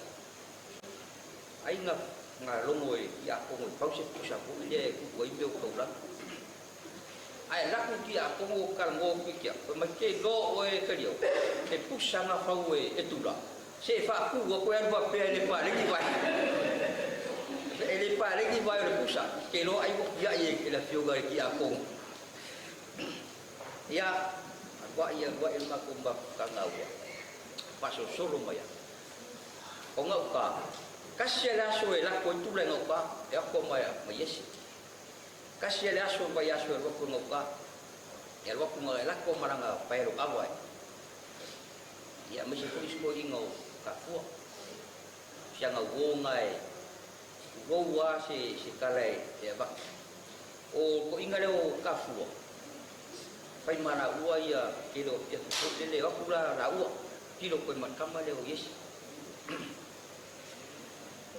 ai nga longo ya ko mo pau se tu sa po le ku go I ko la ai la ku kia ko mo kal ngo ku kia mai ke do o e ke dio e pu sa na fau e tu la se fa ku ko en ba pe le pa le ki vai ele pa le ki vai le pusa ke lo ai ko ya ye ke la fio ga ki a ko ya wa il ma ko ba ka ngau pa so solo maya ko ngau ka kasia la so la ko tu le ngau ka ya ko maya ma yes kasia la so ba ya so ko ngau ka Ya wa ku ngai la ko maranga pai ro awai. Ya mesti ku isko ingo ka fu. Siang au ngai. Go wa si kalai ya ba. O ko inga leo ka fu. Pai mana ua ia kilo ya ko le wa ku la ua. Kilo ko mat kama leo yes.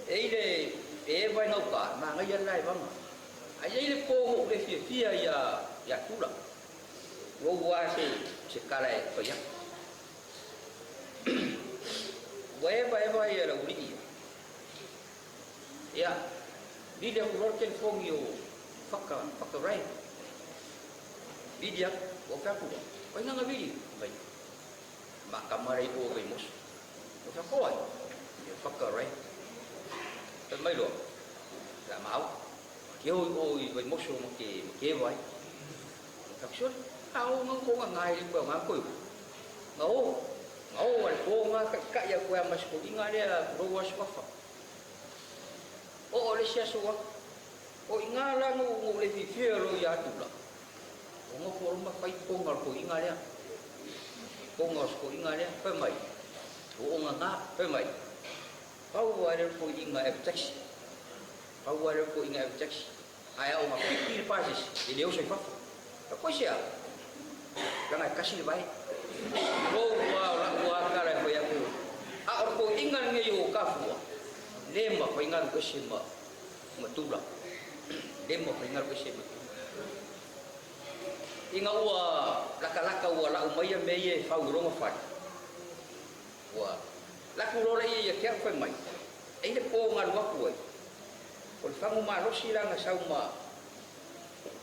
Ele vai ngau ka ma ngai lai bang. Ai ele ko ho le fia ya kula. Wo wa se kalai ko ya. Vai ya la uri. Ya. Dia keluarkan fong yo fakka rai. Dia wo ka ku. Pai nang abi. Bai. Maka mari o bai mus. Wo ka ko ai. Fakka rai. Tôi mới được là máu kêu ôi với một số một cái vậy thật suốt ao nó cũng là ngày đi vào ngã quỷ ngấu là cô ngã cái giờ quen mà school ngay đây là đồ quá sốc phật ô lấy xe số ôi ngã là ngủ lấy phía rồi ya tụt là ngõ phố mà phải cô ngồi cô ngay đây cô ngồi school ngay đây phải mày cô ngã phải mày Power po inga FTX. Power po inga FTX. Ayaw mapipil pasis. Iliw sa ipa. Ako siya. Langay kasi ba? Wow, kala ko yan po. Ako po inga ngayon kafua. Lema po inga ko siya matulak. Lema po inga ko siya matulak. Inga uwa, laka-laka uwa la umaya meye faurong afad. Uwa. Laku rola ia kia fai mai. Ainda po ngal waku ai. Kon fangu ma rosi la nga sau ma.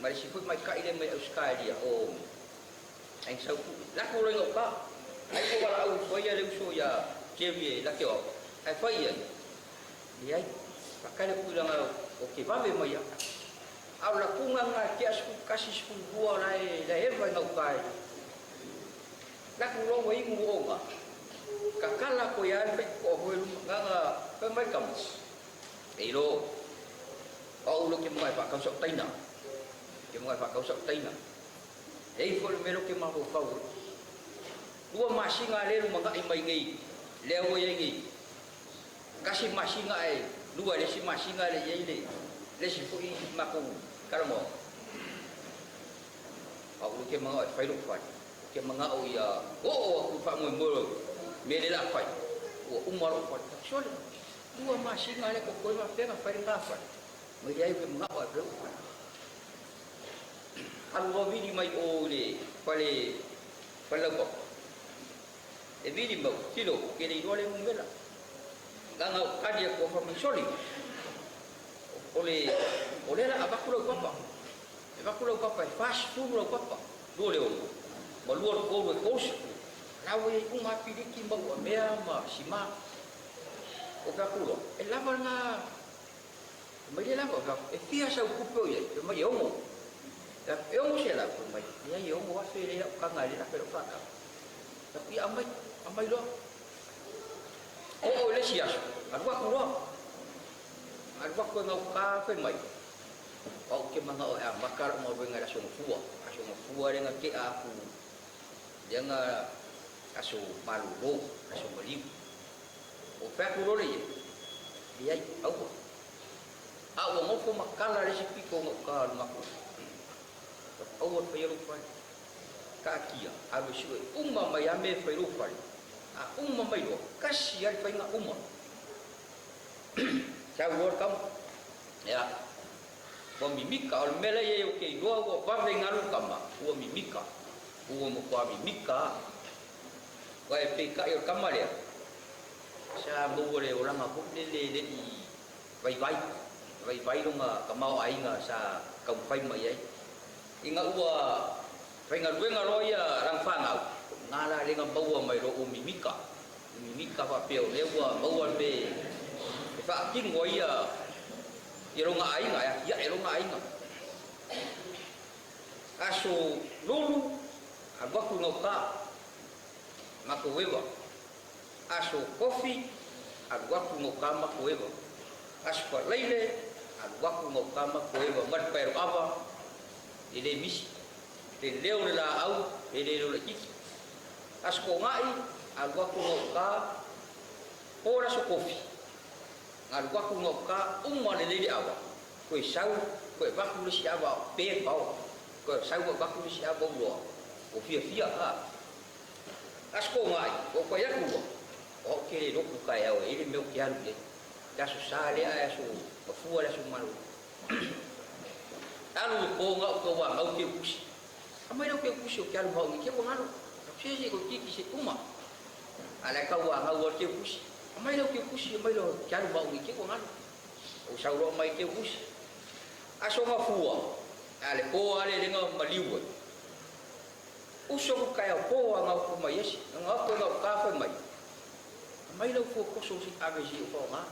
Mai si fut mai ka ile mai Australia o. Ai sau ku. Laku rola ngok ka. Ai ko wala au foi ya leuso ya kevie la kio. Ai foi ya. Dia pakai le pulang o ke va ve mai ya. Au la kunga nga kia su kasi su bua lai la herba ngok kai. Laku rola wai ngu o nga. Kakala ko yan ko hol nga pe mai kam ilo au lo ke mai pa ka sok taina ke mai pa ka sok taina ei fo mero ke ma ho fau dua masinga le mga imay ngi lewo ye ngi kasi masinga ai dua le si masinga le ye le si fu i ma ko karamo au lo ke mga fai lo fa ke mga o ya ku fa mo Mele la fai. O umaro fai. Sole. Dua masih ngale ko koi ma pega fai nga fai. Mo yai ke mga wa bro. Alwa vidi mai o le pale ko. E vidi mo kilo ke le dole mo mela. Ganga kadia ko fa mo sole. Ole la abakulo papa. Abakulo papa fast food lo papa. Dole o. Mo luor ko ko Lawe uma piliki mau mea ma sima. O ka kulo. E lava nga. Mai lava ka. E fia sa kupo ye. E mai ongo. Ya ongo se la ko mai. Ya ongo wa se le ka ngai la pero ka. Tapi amai lo. O le sias. Arwa kulo. Arwa ko ngau ka fe mai. O ke manga o makar mo benga la song fua. Song fua dengan ke aku. Jangan aso malulo, aso malim. O peko role dia au. Au mo ko makala resipi ko ngaka mako. Au pa yelo pa. Ka kia, ave sue umma mai ame fa ro fa. Umma mai lo, kasi ai fa nga umma. Cha wor kam. Ya. Ko mimika al mele ye o ke do o va vengaru kama. O mimika. O mo ko mimika. Wai pika yo kamal ya. Sa boleh orang aku le i vai dong kamau ai nga sa kampai mai ai. Inga ua penga duenga roya rang fangau. Ngala le ngau mai ro mimika. Mimika pa peo le ua mau be. Fa king goya. Iro nga ai nga ya iro nga ai nga. Aso lulu agak ngau ka makuwewa aso kofi agwaku ngokama kuwewa aspa leile agwaku ngokama kuwewa mat pero aba ile misi te leo le la au e le leo le kiki asko ngai alwa ku ka ora so kofi alwa ku ka le le awa ko sau ko ba ku si awa pe pau ko sau ba ku si awa lo o fia ha asko ngai ko ya ku o ke le ku ka ya o ile me ki alu le ya su sale ya su fu ala su malu alu ko nga ko wa ngau ke kusi amai lo ke kusi o ke alu mau ke ko ngalo si ko kiki si uma ala ka wa ngau ke kusi amai lo ke kusi amai lo ke alu mau ke ko ngalo o sa ro mai ke kusi aso ma fuwa ale ko ale le ngau maliwa uso ko ka ko ngau ko mai yes ngau ko ngau ka fa mai amai lo ko so si abesi ko nga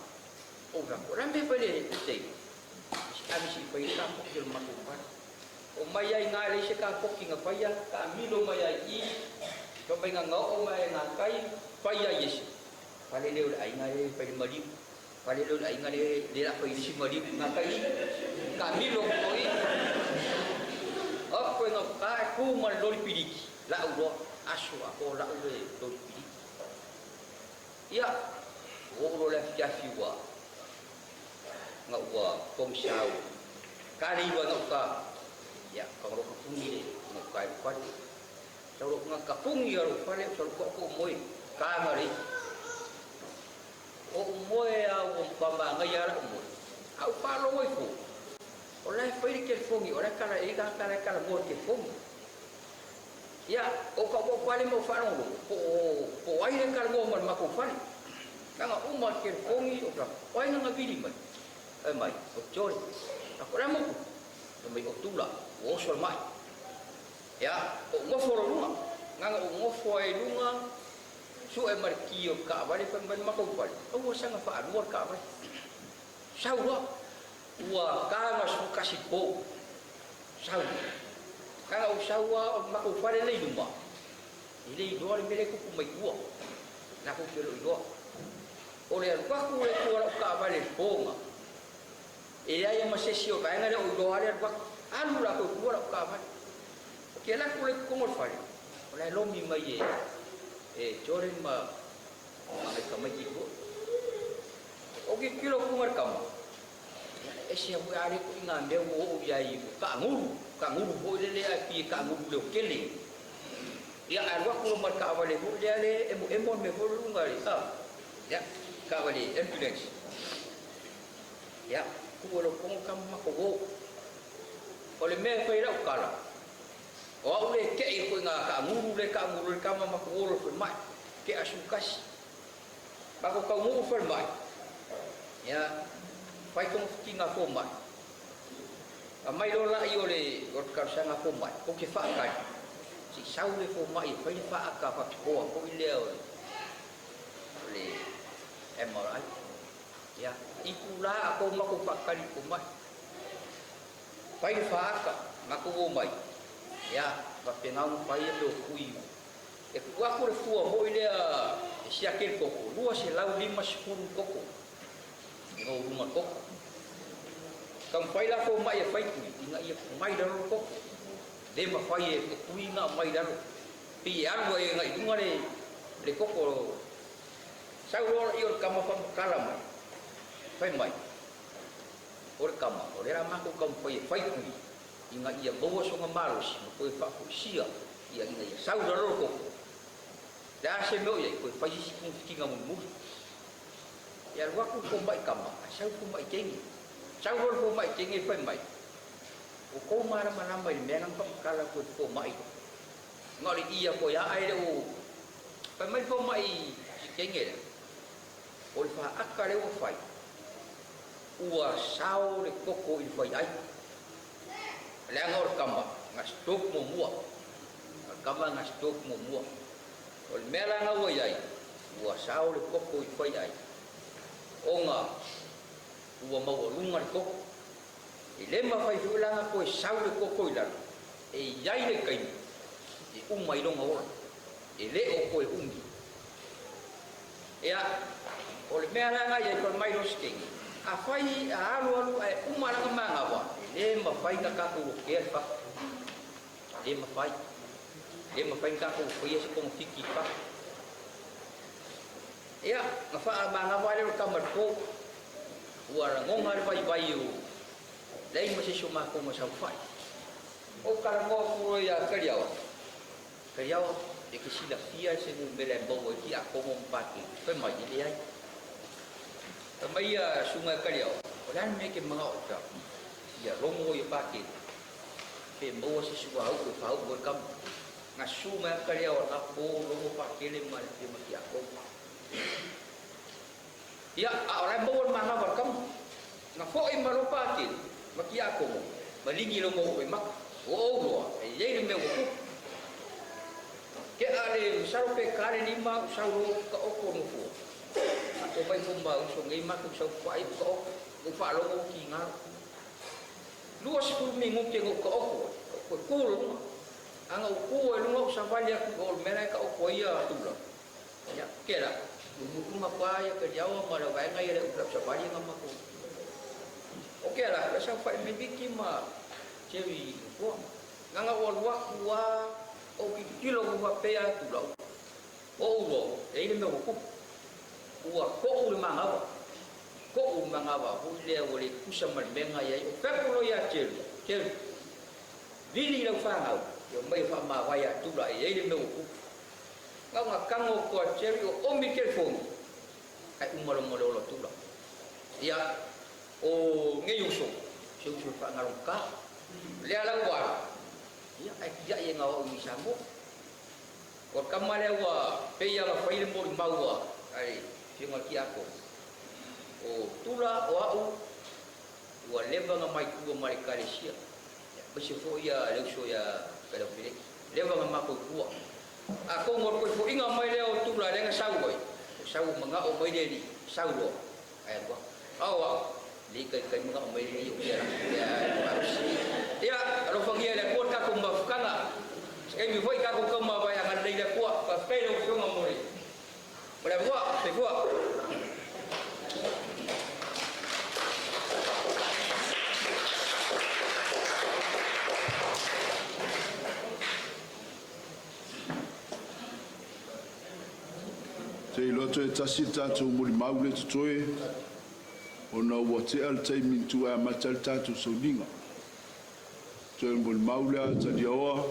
o ga ko rambe pele te abisi pai ka ko ke ma ko pa o mai ai nga le se ka ko ki nga pai ya ka mi lo mai ai ko pai nga ngau o mai nga kai pai ya yes pale le ai nga le pai mali pale le ai nga le la pai si mali nga kai ka mi lo ko i o ko nga ka ku ma lo pidiki la u aso ko la u le lo pidiki ya o lo le ya fiwa nga wa pom sao kali wa nga ya kalau kapungi nga kai kwat kalau nga kapungi ro pale so ko moi ka ngari o moi au pamba nga ya moi au pa lo moi ko olai pai ke fongi ora kala e ka kala mo ke fongi ya o ka bo pale mo fa no ko ai le kala mo ma ko fa kanga umar ke fongi o ka oi nga bili mai mai o jori aku ramu mai o tula o sol mai ya o ngofo lunga nganga o ngofo ai lunga su e markio ka vale pen ben mako vale o sanga fa luar ka vale sawa wa kanga su kasi po sawa kanga o sawa mako vale le lumba ile do le mele ku mai ku na ku pelo do o le ku le ku ka vale ponga e ai ma se sio vai ngale o do ale ba alu la ko kuara ka ba ke la ko ko mo fare o la lo mi mai e joren ma ai ka mai ko o ke kilo ko mar kam e se bu ale ko ngande o ya i ka nguru bo le le api ka nguru le kele ya arwa ko mar ka ba le bo le ale e mo me bo lu ngari ya ka ba le ambulance ya kuolo kong kam makogo ole me fai ra kala o ole ke i ko nga ka nguru le ka makogo ko mai ke asukas ba ko ka nguru fai mai ya fai kong kinga ko mai mai lo la i ole ot ka sanga ko mai ko ke fa ka si sau le ko mai fai fa ka fa ko ile ole MRI ya ikula ako makupakali kumai pai faaka makugo mai ya papengau pai do kui e kuwa ko le fua mo ile si akel koko lua se lau 5 10 koko no rumah koko kam pai la ko mai pai kui inga ia mai dalo koko de ma pai e kui nga mai dalo pi anu e nga inga le koko sau lo io kama pam kala mai fai mai ora kama ora rama ko kam fai kui inga ia bawa so ngamalos ko fa ko sia ia inga ia sau dalo ko da se meu ia ko fai si kun kinga mu ya wa ko mai kama sau ko mai kengi sau ko mai kengi fai mai ko mara mana mai menang pam kala ko mai ngori ia ko ya ai o fai mai ko mai kengi o fa akare o fai ua sao le koko i fai ai le ngor kamba ngastok mo mua kamba ngastok mo mua o mela nga wo ai ua sao le koko i fai ai onga ua mau lunga le koko i le ma fai fulanga ko sao le koko i la e yai le kai i umai longa ora e le o ko e ungi ya o le mela nga ia ko mai no skengi a fai a alu e umara nga manga wa le ma fai ka ka ku ke fa dia mafai ka ko foi ese como fiki pa ya ngafa manga wale kamar ko wala ngonga vai vai o dai mo se suma ko mo sa fai o kara mo ko ya kariao e que si la fia se un bele bo ki a como un paki pe mai dia ai mai sunga kariao orang me ke mga ota ya romo yo paki pe mo se sua o ko fa o kam nga sunga kariao na po romo paki le mai ke maki ako ya orang bo mana barkam na fo i maro paki maki ako malingi lo mo ko mak o ye me ko ke ale saro pe kare ni ma saro ka oko no fu ko bai ko ma so ngai ma ko so pai ko ko fa lo ko ki nga lu as fu mi ngo ke ngo ko oko ko ko lo anga ko lo ngo sa valia ko mera ka oko ia tu lo ya ke la mu ma pa ya ke jawa ma lo vai ngai le ko sa valia ngama ko oke la sa fa me biki ma chewi ko nga wa o kilo ko pe ya tu lo o lo e le me ko ua ko le manga ho le o le kusa mal menga ya o pe ko ya chel lili lo fa ngau yo mai fa ma wa ya tu la e le me ko nga kango ko chel o mi ke fo ai umalo lo tu la ya o ngeyuso su fa ngarong ka le ala wa ya ai ya ngau mi samu ko kamale wa pe ya la fa ile mo maua ai singa ki ako o tula o au wa leva nga mai ku mai kalesia bese fo ya le so ya pelo pile leva nga mako ku ako ngor ko fo inga mai le o tula le nga sau manga o mai le ni sau lo ai ko awa li kai mga o mai le ya ya ro fo ya le ko ta ko mafukanga sai mi foi ka ko ma ba ya ngai le ko pa pelo so nga mori boleh buat, saya buat. Te ilo te tasi tātou muri maule te toe, o na ua te al te mintu a matal tātou sauninga. Te muri maule a ta di oa,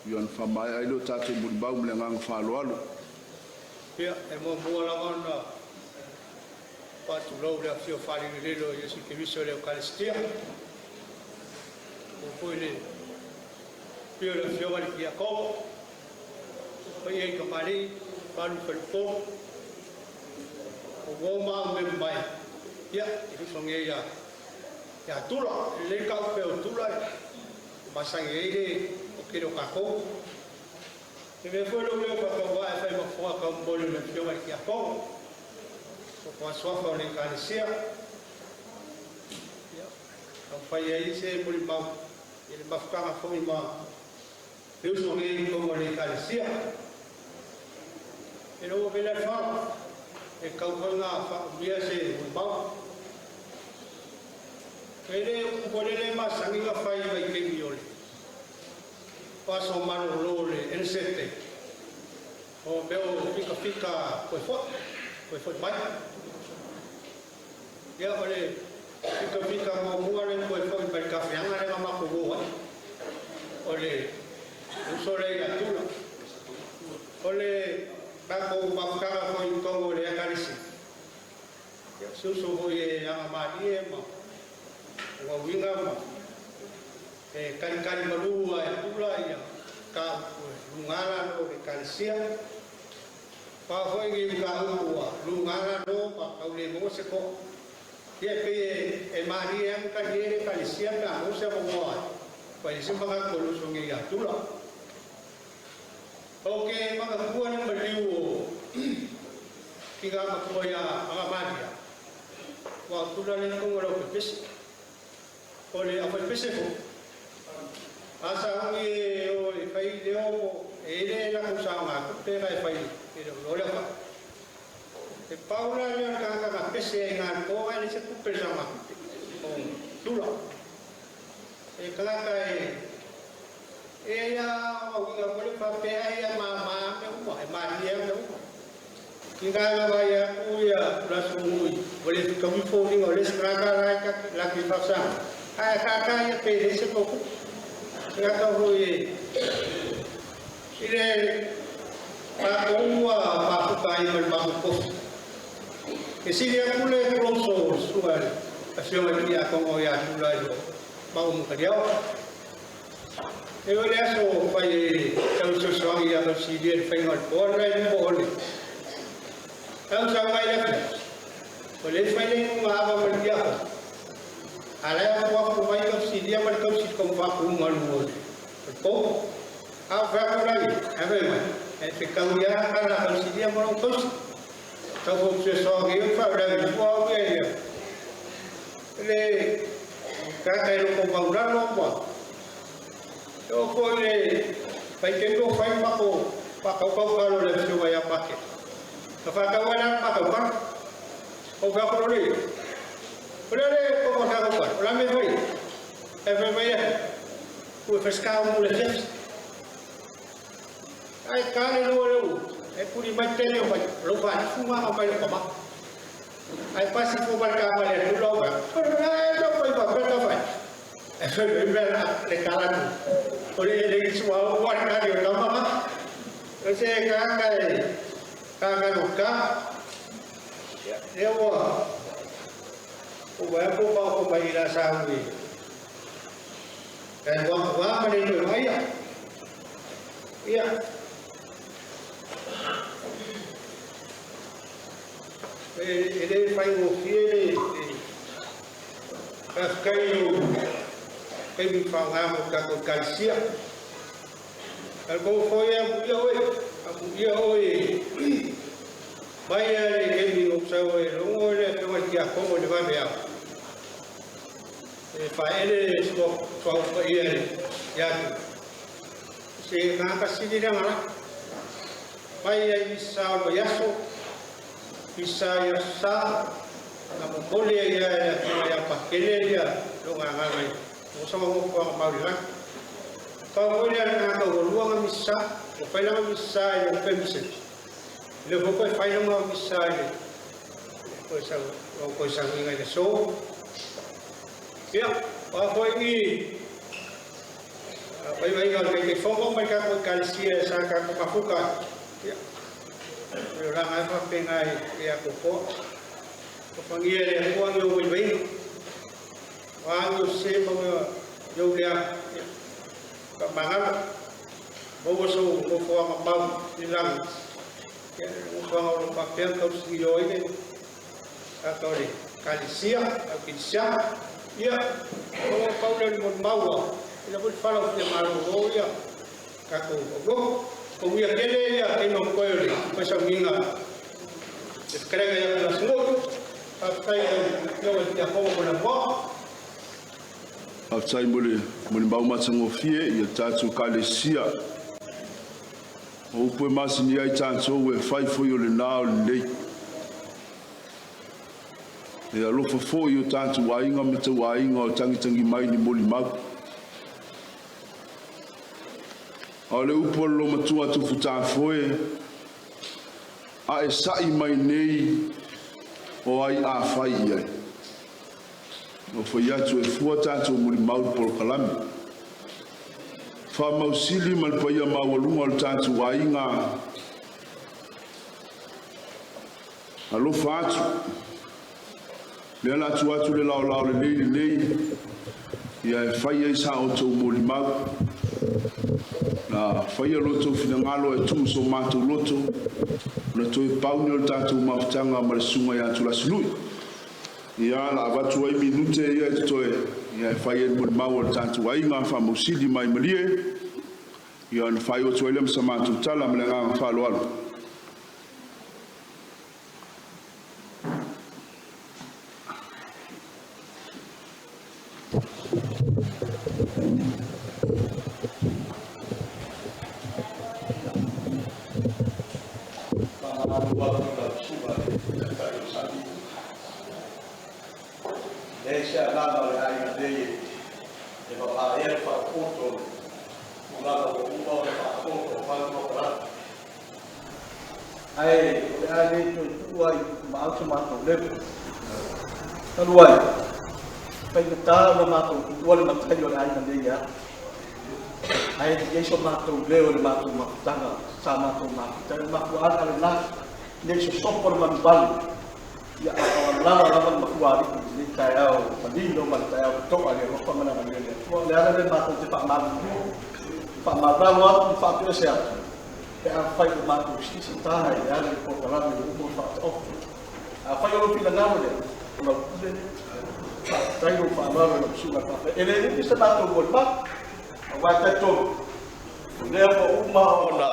ion whamai ailo tātou muri maule ngang whaloalo. Ia, e mo la ona patu lau le fio fali lelo Yesu Kristo le Eucaristia. O foi le fio le fio vali ki Jacob. Foi e ko mari palu pel po. O goma me mai. Ia, e songe ya tula le ka pe o tula. Masang ele o kiro kako. E me foi lo meu para o vai faz uma foto com bolo no filme aqui a pouco. Com a sua forma de carecia. Então foi aí se por mal ele vai ficar a fome mal. Eu sou ele como ele carecia. Ele o vê lá fora. E calcou na via se o mal. Ele o bolo ele mais sangue vai vai que miole. Paso mano lole en sete o veo fica foi vai ya ole fica mo muale foi per café anga le mama ko go ole usole ya tula ole ba ko makara ko intongo le akarisi ya susu ho ye anga madie ma wa winga ma kari malua e pula ia ka lungara no ke kalsia pa foi ngi ka ua lungara no pa kaule mo se ko ia pe e mari am ka dire kalsia ka mo se mo pa isi maka ko lu sungi ya tula oke maka kuan maliu kiga ma ko ya anga madia wa tula le ko ngoro pes ole apa pes ko asa ngi o fai leo ele la usama te ga fai lo le fa e paula le ka ka pese nga ko ele se ku persama o tula e kala ka e ya mau nggak boleh pakai ya mama mau mandi ya tinggal bayar uya langsung boleh kami phone oleh sekarang lagi pasang kakak ya pilih sepuluh nggak tahu ini pak umwa pak sukai berbagus di sini aku boleh klosor suara asyik dia aku mau ya mulai mau kerja eu leso pai tau so ia no sidir fengal online boleh tau sampai ya boleh fai uma aba berdia ala aku pai no sidia mereka sit kom aku malu ko apa lagi apa fikau ya karena kalau sidia mau terus tau so ia fa lagi buat ya le kakak lu ko bauran lo eu foi vai que eu fui para o kalau le fui vai a paque no fa ka wala pa ka o ga pro le como ka ko la me foi e vai o pescar um le fez ai cara lo e puri battele lo fa fuma ma vai pa ai passi fu barca vale lo ga lo poi va per la fai e foi le calano oleh lagi semua buat kali utama, saya kakak luka, dia wah, ubah apa bayar sawi, dan wah mana itu ayah, iya, ini file ini, kayu. Kami faham kalau kalsia, kalau foya buya oi, bayar kami uksawe, lungo le kau dia kau le bayar. File semua bayar ya. Si nak kasih dia mana? Bayar bisa biasa, bisa yasa, namun boleh ya pakai dia, lunga ngai. Sama mau lah. Kalau boleh nak tahu luang misa, final misa yang permisi. Lepas itu final misa ni, kau ingat so. Ya, apa ini? Baik kalau kita fokus mereka kau kalsia, saya kau mafukan. Ya, orang apa pengai ya kau. Kau panggil yang uang yang baik. Wang Yusuf yo dia kabangan bawa so ko mabau nilang ya ko papel kau silo ini atau di kalisia kalisia ya kau dan mau ila pun falau dia malu ya kaku go kau ya kene ya ino ko ni pasal minga sekarang ya semua apa yang dia mau buat Aftai mole bau matango fie ia tatu kalesia o pue masini ai tanto e fai foi o le nao le e alo fo yo tatu wainga me te wainga o tangi mai ni moli mau o le upo lo matua tu futa foi a e sai mai nei o ai a fai ai o foi atu e fua tatu o muli mau por kalami fa mausili mal paia mawalunga o tatu wainga alo fatu le ala atu le lao le nei ia e fai ai sa o tau muli mau na fai a loto fina ngalo e tu so matu loto na to e pauni o tatu mafutanga ma le sunga ia atu la silui ia la avatu ai minute ia te toe ia fai e muli mau o tatu wainga fa mausili mai malie ia na fai o toile msa matu tala mle ngā whalo alu Ula ko upa o whakako o whakako. Ai, o ane tu ai maau mato lepo. Taluai. Pai kata o mato tuale matai o ai nande ya. Ai ye so mato leo le mato matanga sa mato mato. Mato ana na ne so sopor man bal. Ya Allah lawan makuari ni kaya o padilo man kaya to ale ko pa man ang ngene. Mo lera le mato te pa mato. Pa mato pa pio sia. Kaya fai o mato si sita ya le ko kala ni mo fa off. Fai o pila na mo le. Lo le. Tayo pa maro no suga pa. Ele ni sa mato bol pa. Wa ta to. Lero uma ona.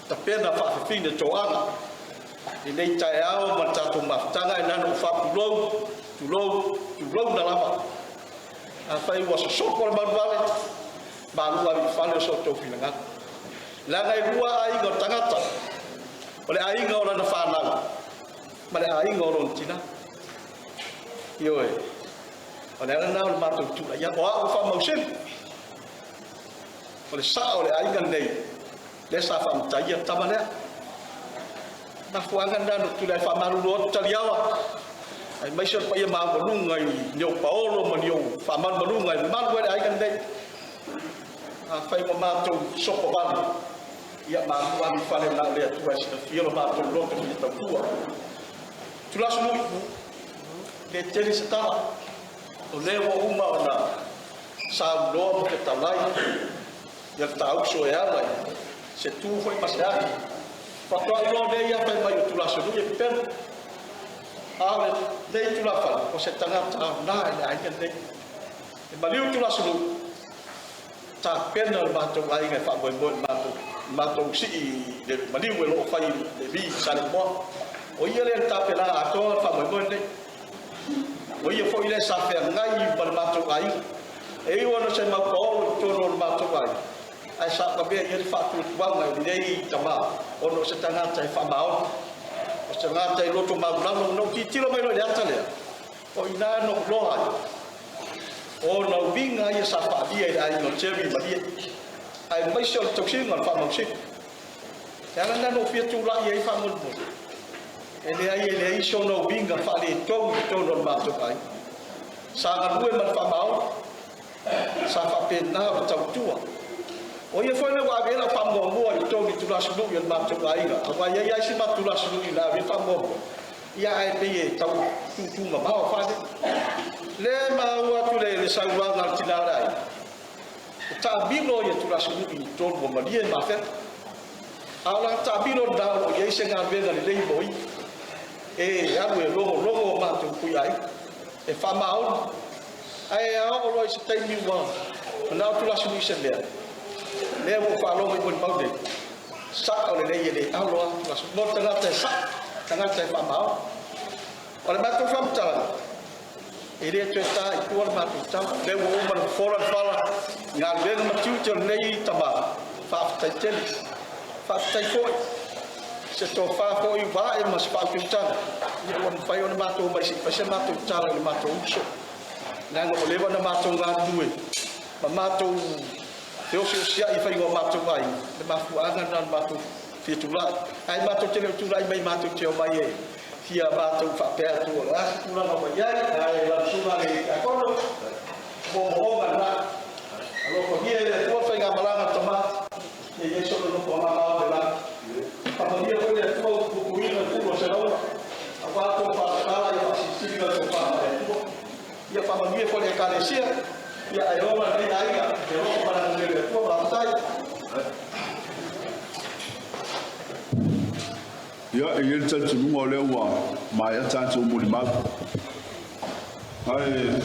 Ta pena fa fina to ana. Ini cahaya macam maftanga ina ufa pulau na lama. Apa yang was sokor baru lagi fale soto finanga. Langai dua ai go tangata. Oleh ai go na fana. Male ai go ron Cina. Yo eh. Oleh na matu tu ya wa ufa musim. Oleh sa oleh ai gan nei. Desa fam tayya tamane. Na fuangan dan tu lai fa maru lo taliawa ai mai sor pa ia ma bonung ngai nyo paolo man yo fa man bonung ngai man we ai kan dei a fai ma to sopo ban ia ma wan fa le na le tu ai fio ma to lo to ni ta tua tu la sunu le tele sta o le wo uma ona sa lo ke talai ya tau so ya lai se tu foi pasar. Fatwa ilo de ya pa mai tula sunu ye pen. Ale de tula fa o se tanga ta na ai kan de. E maliu tula sunu. Ta pen no ba to ai ga fa boy ma to si de maliu lo fa de bi sa le mo. O ye le ta pe la a to fa boy de. O ye fo ile sa fe ngai ba ma to ai. E wo no se ma ko to no ma to ai. Ai sa ka be ye fa tu wang ai dei tama ono se tanga tai fa mau o se nga tai loto mau na no ki tiro mai lo ya tale o ina no lo ai o no vinga ye sa fa dia ai no chevi ma dia ai mai so to sin ngon fa mau si ya na no fi tu la ye fa mo ele ai so no vinga fa le to no ma to ai sa ga due ma fa mau sa fa pe na ta tua. O ye foi na wa vela fa mo mo i to ni tu la sulu ye ma to ai ga wa ye si ma tu la sulu ina vi fa mo ya ai pe ye tau tu ma ba fa de le ma wa tu le sa wa na ti na rai ta bi lo ye tu la sulu i to mo ma die ma fe ala ta bi lo da o ye se nga ve ga le boi e ya we lo ma tu ku ai e fa ma o ai a o lo se tai ni wa na tu la sulu se le le mo fa lo mo bon paude sa o le ye le alo la mo tanga te sa tanga te fa ma o le ma to fam ta ele te ta i ko ma to ta le mo mo fora fala nga le ma tu te nei ta ba fa ta ko se to fa ko i va e ma fa tu ta ni o fa yo ma to ma si fa se ma to ta le ma to so nga ngo le na ma to nga due ma to eu se sia i fai o mato vai le mafu anga nan mato fitula ai mato tele tula ai mai mato teo mai e fia mato fa per tu la tula no mai ai la tula le acordo bo o na allo ko dia le tu fai ngamalanga toma e ye solo no ko ma de la pa mo dia ko le tu ku ina tu lo se no agora to fa kala ya si si ga to fa ya pa mo dia ko le kalesia ya ayo ma ni ai ga de ro para le tu ba sai ya e tsa tsu mo le wa ma ya tsa tsu mo ma ai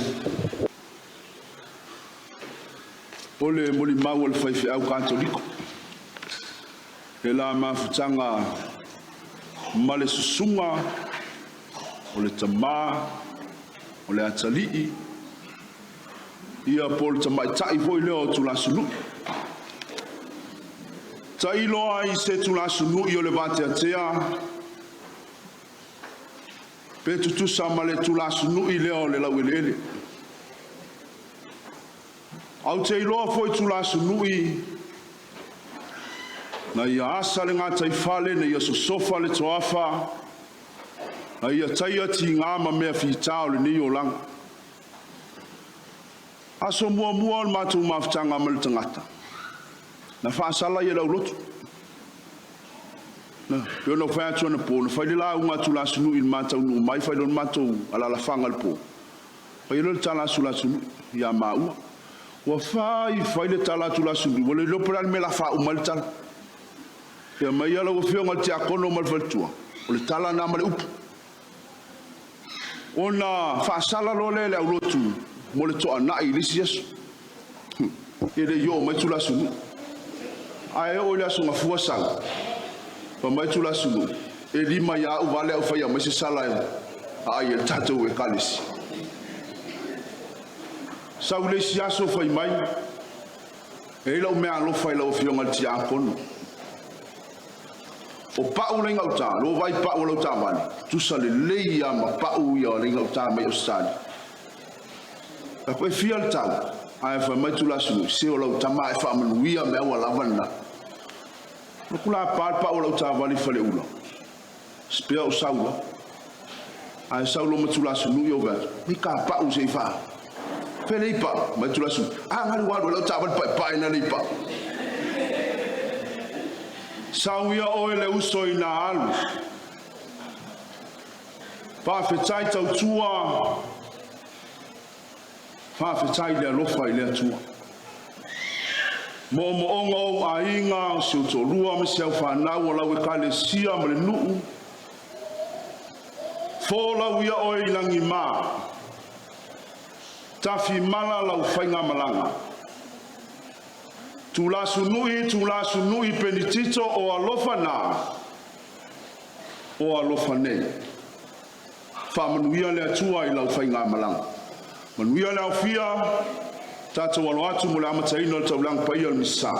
ole mo ma wol fa fi au katoliko e la ma futanga male susunga ole tama ole atali ia pol tama tai foi leo tu la sulu tai lo ai se tu la sulu io le vate a tea pe tu sa male tu la sulu i leo le la welele au te lo foi tu la sulu i na ia asa le ngā taifale na ia sosofa le toafa na ia taia ti ngā ma mea whitao le ni o langa. Aso mua mua le mātou mawhitanga ma le tangata. Na whaasala ia lau lotu. Na peo na whai atua na pō, na whai le la unga tu la sunu i le mātou nu mai, whai le mātou ala la whanga le pō. Whai le tala su la sunu ia maua. Wa whai le tala tu la sunu, wale lopera le me la wha uma le tala. Ia mai ala wa whionga te akono ma le whaltua. O le tala na ma le upu. O na whaasala lo le au lotu, mo le toa nai lisi yesu. E le yo mai tu la sunu. Ai o le aso ngafua sang. Pa mai tu la sunu. E lima ya u vale au whaia mai se sala e. Ai e tatou e kalisi. Sau le si aso whai mai. E lau mea alofa i lau whionga le tia akono. O pa'u le ngauta, lo vai pa'u lau ta wani. Tusa le leia ma pa'u ia le ngauta mai o stani. Ka koe fia le tau, ai wha mai tu la sunu, se o lau tama e wha amanuia me awa lavana. No kula pa'u lau ta wani whale ula. Spea o saula. Ai saulo ma tu la sunu i o gata. Ni ka pa'u se i wha. Pele i pa'u, mai tu la sunu. Ngari wadu lau ta wani pae na le i pa'u. Sauia oe le uso i nā alu. Whawhetai tau tua. Whawhetai le alofa i le atua. Mo onga o a inga o si uto rua me si au whanau o lau e ka le sia ma le nuu. Fōlau ia oe i langi mā. Tafi mala lau whainga malanga. Tu la sunui penitito o alofa na. O alofa nei. Whamanuia le atua i lau whainga malanga. Manuia le au fia. Tātou alo atu mo le amataino le taulang pai al misa.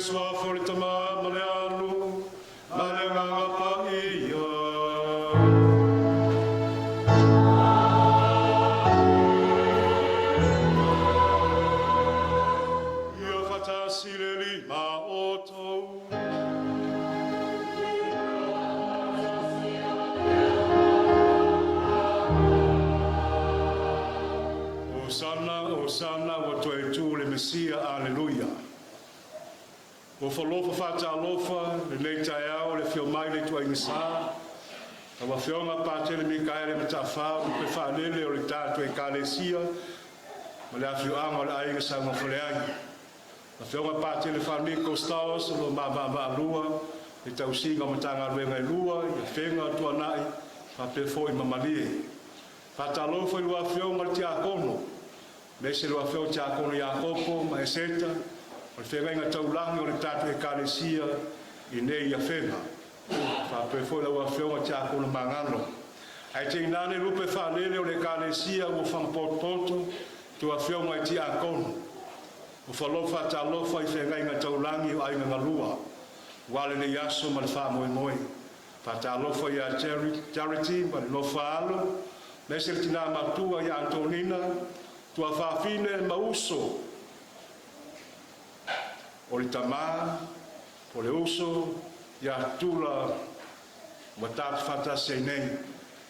swa for te ma le alu ma le nga pa ia ia fata sileli ma oto Osana wa toi tu le Mesia, aleluia. O falofa fata alofa, le leita eao, le fio mai le tua inisa. A wa fionga pate le Mikaele me tafau, pe whanele o le tātua e kālesia. Ma le afio anga le ainga sa ma whaleangi. A fionga pate le whanmi kostaos, lo ma lua, le tausinga ma tanga ruenga e lua, i whenga tua nai, pa pe foi mamalie. Fata alofa i lua fionga le tia kono. Mese lo afeo tia kono Iakopo, ma eseta, o le whenga taulangi o le tatu e kālesia i nei a whenga. Fa prefo la ua whenga tia kono mangano. Ai te inane lupe whanele o le kālesia o whampopoto, tu a whenga i tia kono. O whalofa ta lofa i whenga taulangi o ainga ngalua. Wale le yaso ma le wha moe moe. Fa ta lofa i a charity, ma le lofa alo. Mese le tina matua i Antonina, tua whawhine mauso o le tamā, o le uso, ia tula ma tātu whatase nei.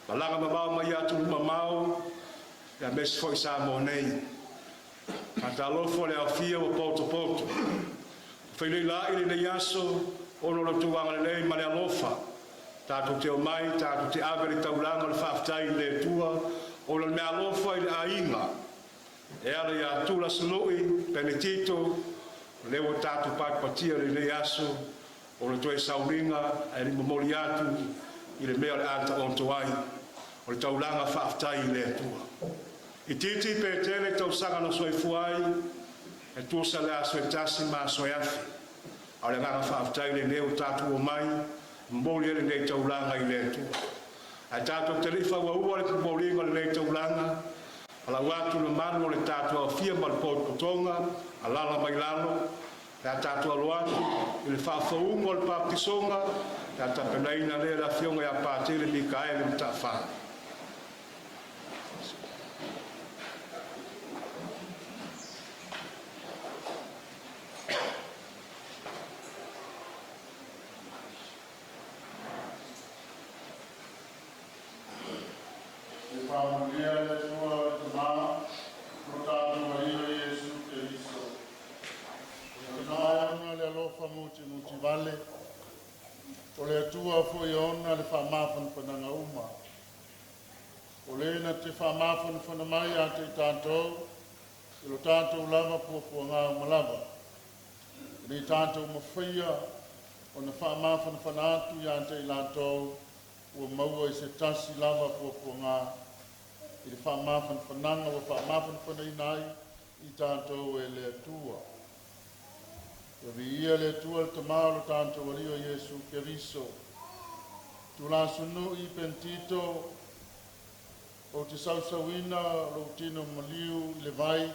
Malanga mamau ma ia tulu mamau, ia mesi fo i sa mo nei. Mata lofo le awhia o poto poto. Whaile la ili le yaso, ono lo tuanga le nei ma le alofa. Tātu te o mai, tātu te averi taulanga le whaftai le tua, o le mea alofa i le ainga. E ala ia tula saloi, penetito, lewa tatu patia le aso, o le toe sauringa, e li mamoli atu, i le mea le anta ontoai, o le taulanga whaaftai le atua. I titi pe tele tau sanga no soifuai, e tuosa le aso e tasi ma soe afi. A le nganga whaaftai le leo tatu o mai, mamoli le nei taulanga i le atua. A tatu telifa wa ua le kumolinga le nei taulanga, ala watu le manu le tātua fia ma le potonga, alala mai lalo, le tātua loatu, le whawhaunga o le papisonga, le tapenaina le la fionga ya pātele Mikaele mtawha. Vale o le atua foi ona le whamawhan whananga uma. O le na te whamawhan whanamai a te tātou, i lo tātou lava pua ngā umalava. Le tātou mawhia o na whamawhan whanatu i a te lātou ua maua i se tasi lava pua ngā. I le whamawhan whananga o whamawhan whanainai i tātou e le atua. Ia le tua le tamalo tanto walio Yesu Keriso. Tu la sunu i pentito o te sausawina lo tino maliu le vai.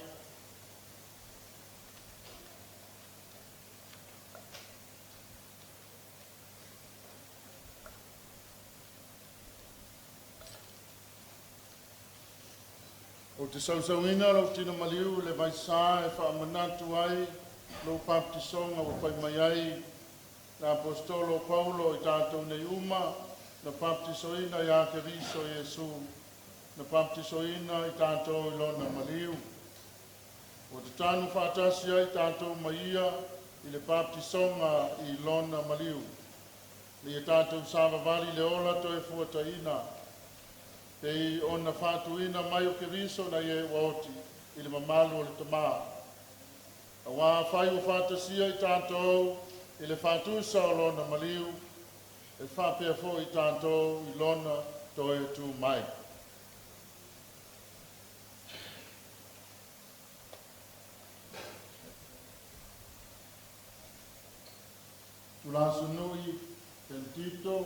O te sausawina lo tino maliu le vai sa e wha manatu ai lo baptisonga o pai mai ai na apostolo Paulo i tātou nei uma na baptisoina i a Keriso Jesu na baptisoina i tātou i lona maliu. O te tānu whātasi ai tātou maia i le baptisonga i lona maliu. Le i tātou sāwavari le ola to e fuataina. Pei ona whātuina mai o Keriso na i e waoti i le mamalu o le tamaa. A wā whai o whātasia i tātou, i le whātusa o lona maliu, e whāpea fo i tātou i lona toe tū mai. Tulasu nui, pentito,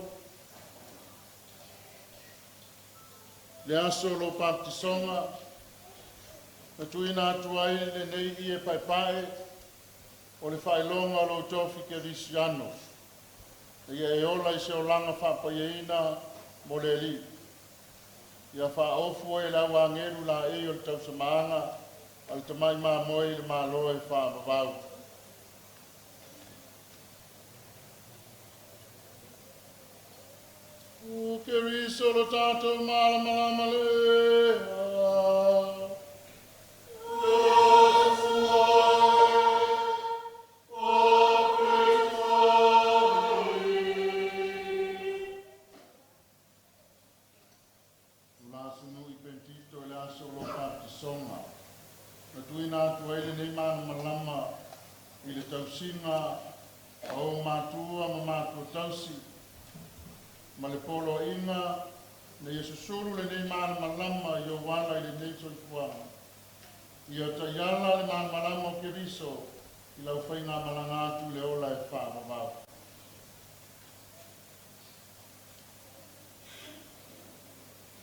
le aso lo baptisonga, na tuina atu ai le nei i e pai pai, o le whailonga o lo tofi ke risiano. Ia e ola i se o langa whapaiaina mo le li. Ia whaofu e la wangeru la e o le tau samaanga al tamai maa moe le maa loe whaapavau. O ke riso lo tātou malama le. Tausinga o matua ma matua tausi ma le polo inga na Yesu suru le nei mana malama i o wana i le nei soifuanga i o tayala le mana malama o Keriso i lau whainga malanga atu le ola e whaavavau.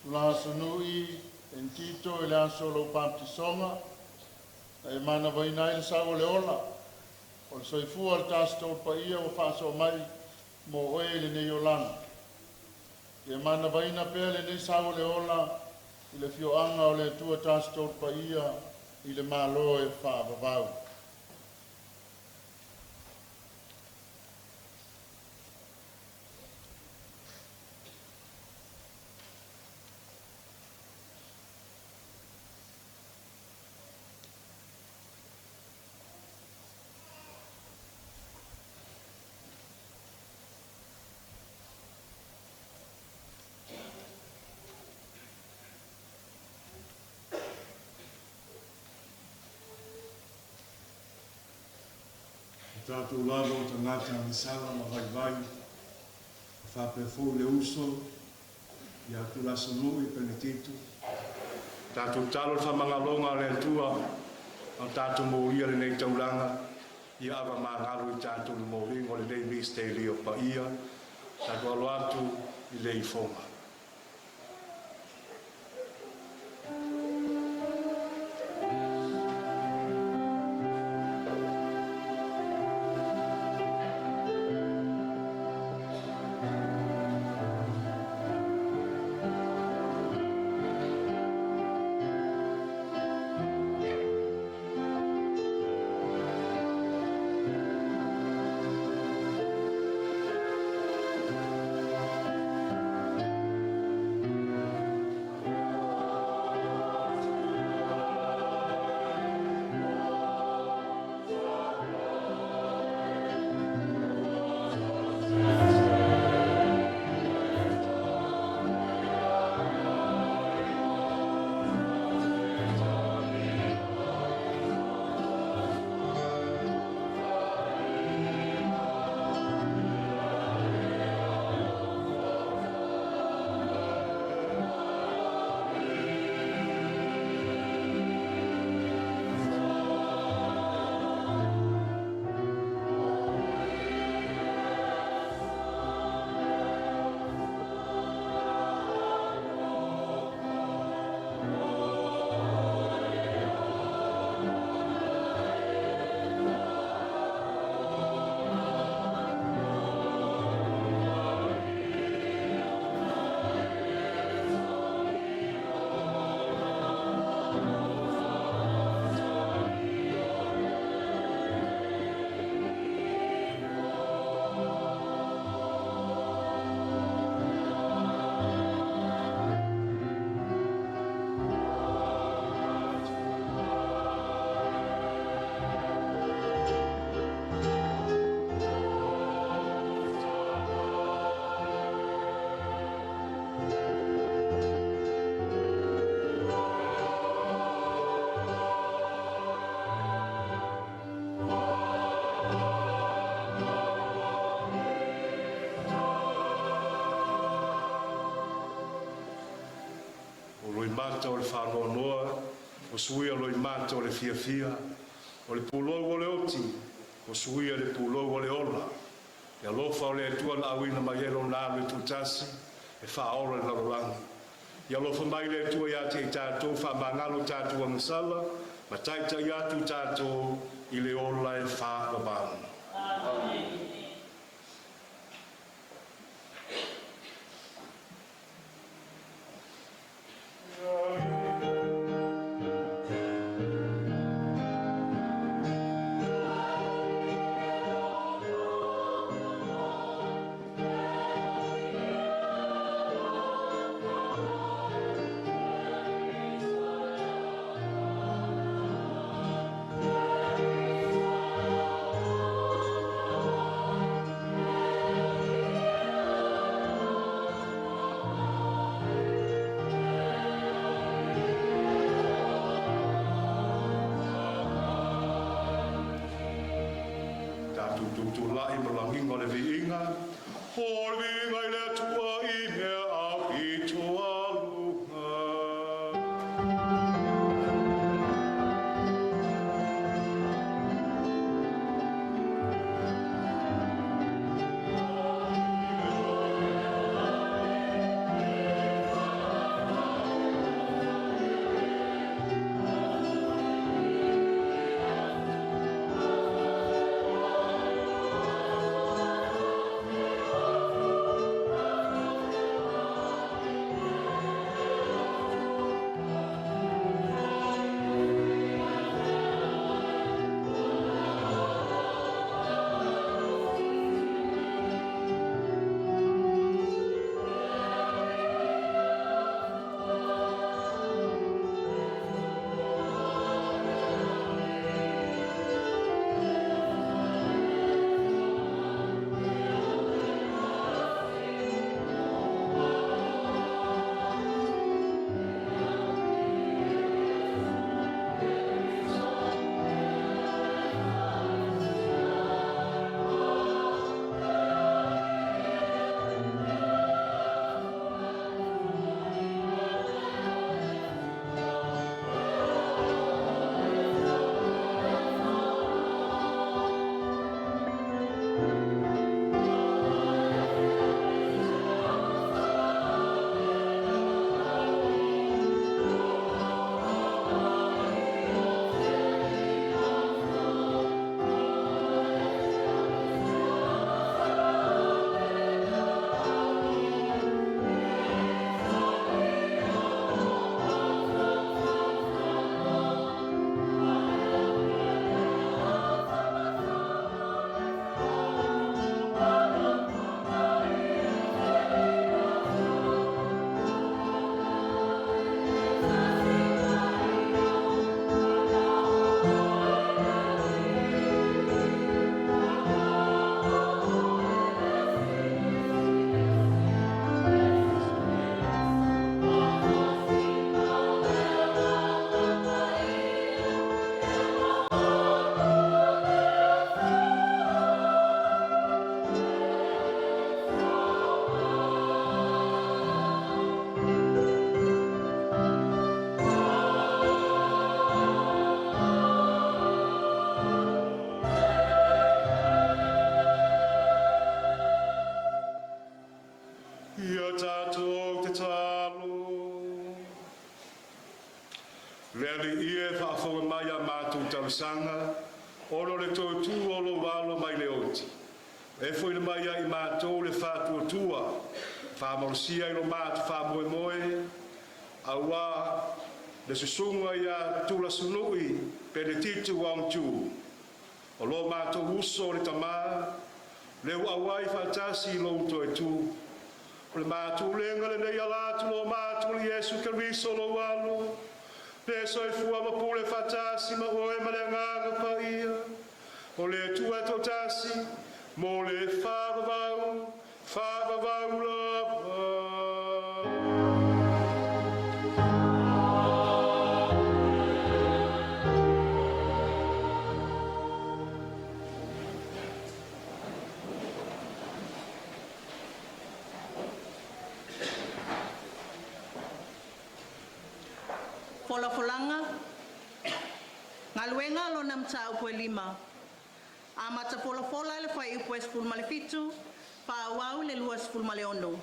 Tula sanui en tito e le aso lo baptisonga e mana vaina i le sao le ola o le soifua le tāstou paia o whaaso mai mo oe le nei o lana. Ia mana vaina pēr le nei sao le ola i le fioanga o le tua tāstou paia i le mālo e whaavavau. Tātou lalo o tangata misala ma vai vai, whapefo le uso, ia tulasa nui penetitu. Tātou talo whamangalonga le atua, au tātou mōria le nei tauranga, ia awa māngaro i tātou le mōringo le nei miste leo pa ia, tātou alo atu i le i fonga. mata o le whanoa noa, o suia loi mata o le fia fia, o le pulou o le oti, o suia le pulou o le ola. Ia lofa o le atua na awina mai ero nā le tutasi, e whaora le larolangi. Ia lofa mai le atua ia te tātou, whamangalo tātou ang sala, ma taita ia tu tātou i le ola e whākawāna. Tutulai malanginga le viinga, o le viinga i le atua i mea au i toa lunga. Ia tātou te tālo. Lele ie whaafonga mai a mātou tausanga, oro le tōtū olo walo mai le oti. E fwoi mai a i mātou le whātua tua, whamorosia i lo mātou whamoe moe, a wā le susunga i a tūla sunui, pene titu wang tū. O lo mātou uso le tamā, leu awai whatasi lo uto e tū. Le mātou lenga le nei alatu lo mātou li Yesu Keriso lo walo. Le soi fua ma pule fatasi ma oe ma le nganga pa ia. O le tua totasi, mo le whāwawau lava. Folanga, ngaluenga lo nam tau poe lima. A mata fola le fai upo espul male fitu, pa wau le lua espul male ono.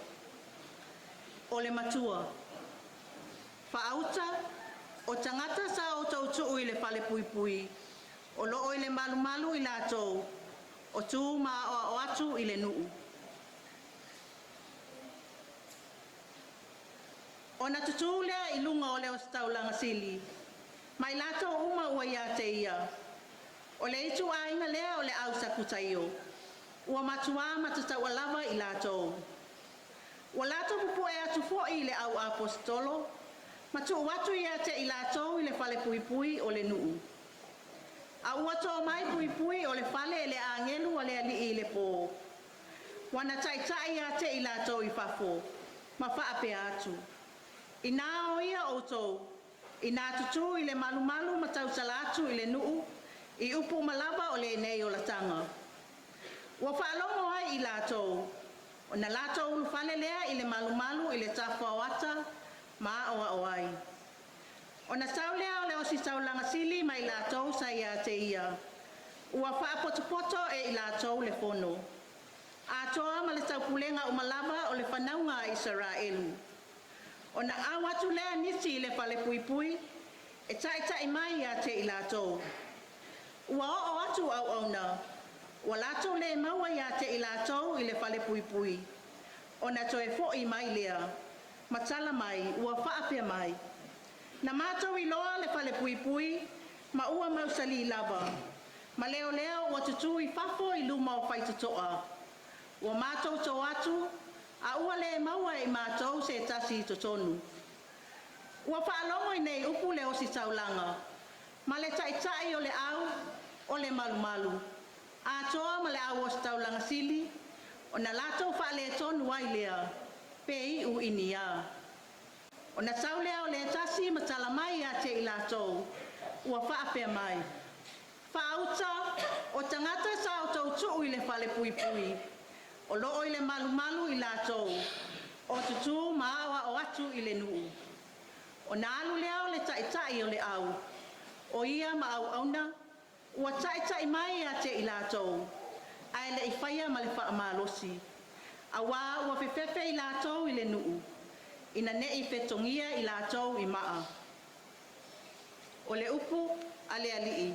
O le matua. Fa auta, o tangata sa o tautu ui le pale pui pui. O loo i le malu i lātou, o tū ma o atu i le nuu. O na tutu lea i lunga o leo staulanga sili, mai lātou uma ua ia te ia. O le itu ainga lea o le au sakutaio, ua matua matatau alava i lātou. Ua lātou pupu e atu fo i le au apostolo, matu watu ia te i lātou i le fale pui pui o le nuu. A ua tō mai pui pui o le fale e le angelu a le ali i le pō. Wana tai tai ia te i lātou i fafo, ma whaape atu. I nā o ia o tō, i nā tutu i le malu malu ma tau salatu i le nuu, i upu malava o le nei o la tanga. Ua whaalongo ai i lātou, o na lātou ulu fale lea i le malu malu i le tafua wata, ma oa oai. O na sau lea o le osi saulanga sili mai lātou sa ia te ia. Ua whaapoto e i lātou le fono. A toa ma le taupulenga o malava o le whanaunga a Israelu. O na awatu lea nisi i le fale pui pui, e tai mai ia te i lātou. Ua o atu au auna, ua lātou le maua ia te i lātou i le fale pui pui. O na toe fo i mai lea, matala mai, ua whaapea mai. Na mātou i loa le fale pui pui, ma ua mausali lava. Ma leo leo ua tutu i fafo i luma o whaitutoa. Ua mātou tō atu, a ua le maua i mātou se tasi to tonu. Ua whaalongo i nei upu le osi taulanga. Ma le tai o le au, o le malu malu. A toa ma le au osi taulanga sili, o na lātou whaale tonu ai lea, pe i u inia. O na sau lea o le tasi ma talamai a te i lātou, ua whaapea mai. Whaauta, o tangata sa o tau tuu i le whale pui pui. O loo i le malu malu i lātou, o tutu maawa o atu i le nuu. O na alu lea o le tai o le au, o ia ma au auna, ua tai mai a te i lātou, ai le i whaia ma le wha amalosi. A wā ua whewhewe i lātou i le nuu, ina ne i whetongia i lātou i maa. O le upu, a le alii.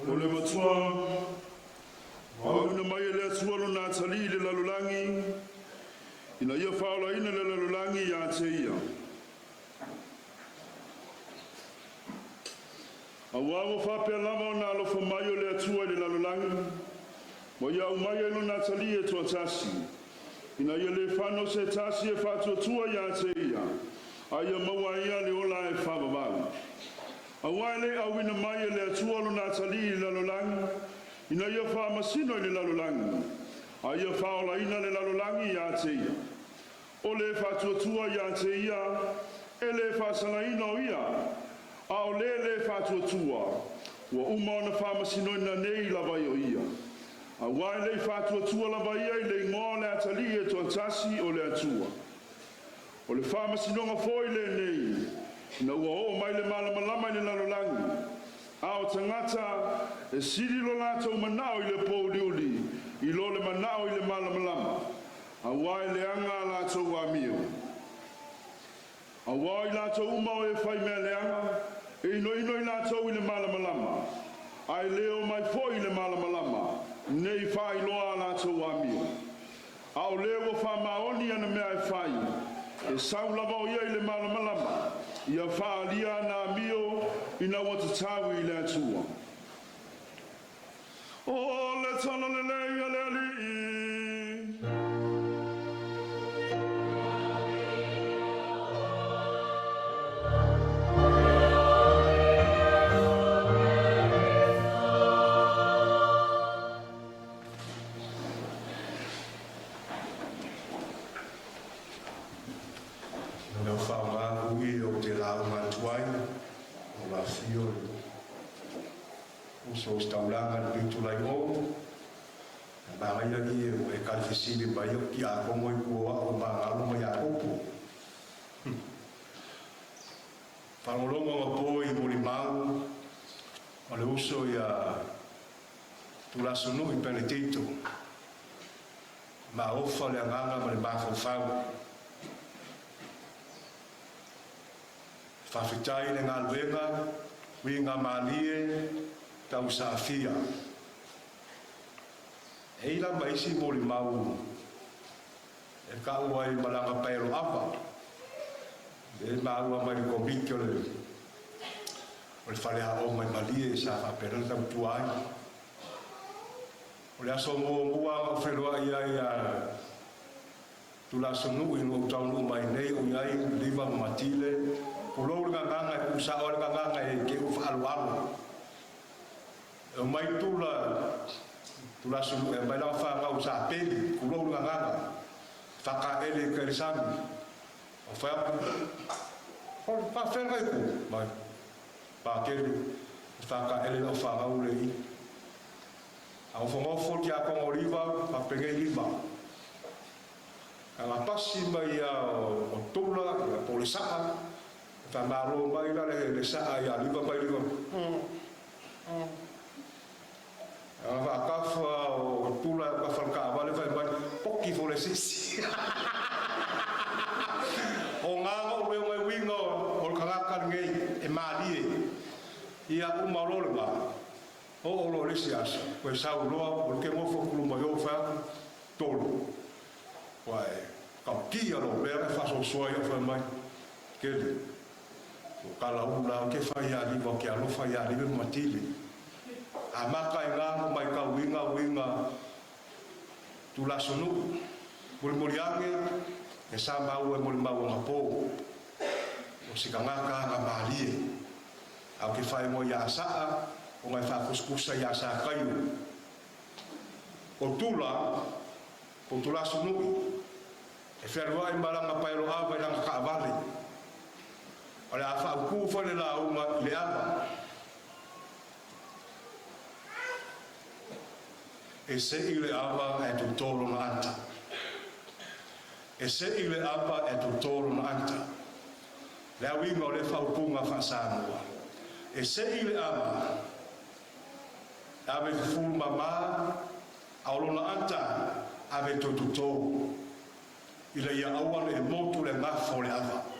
o le matua o ina mai le atua lo na tali le lalulangi ina ia whaola ina le lalulangi ia te ia a wawo whapea lama o na alofa mai o le atua le lalulangi mo ia umai e lo na tali e tua tasi ina ia le whano se tasi e whatua tua ia te ia a ia maua ia le ola e whababau a waile a wina mai e le atua lo na tali le lalulangi ina ia whamasino i le lalulangi a ia whaola ina le lalulangi ia te ia o le whatua tua ia te ia e le whasala ina o ia a o le whatua tua ua uma ona whamasino ina nei lava i o ia a waile whatua tua lava ia i le ingoa le atali e tua tasi o le atua o le whamasinonga foi le nei ina ua o mai le malamalama i le lalulangi a o tangata e siri lo lātou manao i le pouliuli i lo le manao i le malamalama a wai le anga lātou amio a wai lātou umau e whai mea le anga e ino i lātou i le malamalama ai leo mai foi i le malamalama nei whai loa lātou amio a o leo wha maoni ana mea e whai e saulava o ia i le malamalama ia whaalia na mio ina wata tawi le atua. O le tala le lei le ali. Nau whaunga ui o te lau matuai, o la fio o so staulanga ni pitu lai o, na mai lagi e kalfisini mai o ki a kongo i kua o mangalo mai a kopo. Whangolonga o poi mo li mau, o le uso i a tulasunu i penetito, ma ofa le anganga ma le mafau whawhitai le ngā luenga, wi ngā mānie, tau sāwhia. E ila maisi mōri mau, e ka ua i malanga paero apa, e maua mai komiki o le whaleha o mai malie e sa whapera tau tuai. O le aso mua o wheroa ia i a tulasonu i no taunu mai nei o iai liva matile, Pulau nganga e usa ora nganga e ke u alu. E mai tula sulu e mai la fa nga usa peli pulau nganga. Faka ele ke risami. O fa pa fenga ku mai. Pa ke faka ele no fa nga ule. Au fo mo fo kia ko oliva pa pege liva. Ala pasi mai o tula o polisa. Tamaro mai la le sa ya liva mai liva. Ava kafa o tula ka falka vale vai poki fole sisi. O nganga o me wingo o kanga ngai e malie. Ia u malolba. O lo lesias, ko sa ulo o ke mo fo kuluma yo fa tolo. Vai, ka kia lo vera fa so soia fa mai. Ke kala ula ke fai ali mo ke alo fai ali me matili a maka nga mai ka winga tula sunu muriange e sa mau e mau ngapo o sikanga ka malie a ke fai mo ya sa o mai fa kuskusa ya sa kayu o tula sunu e ferwa i malanga pairo ava i ka vale ole afa ku fo le la uma le ava e se ile ava e tu tolo na anta e se ile ava e tu tolo na anta le wingo le fa punga fa sanua e se ile ava ave fu mama aulo na anta ave tu tolo ile ya awan e motu le ngafo le ava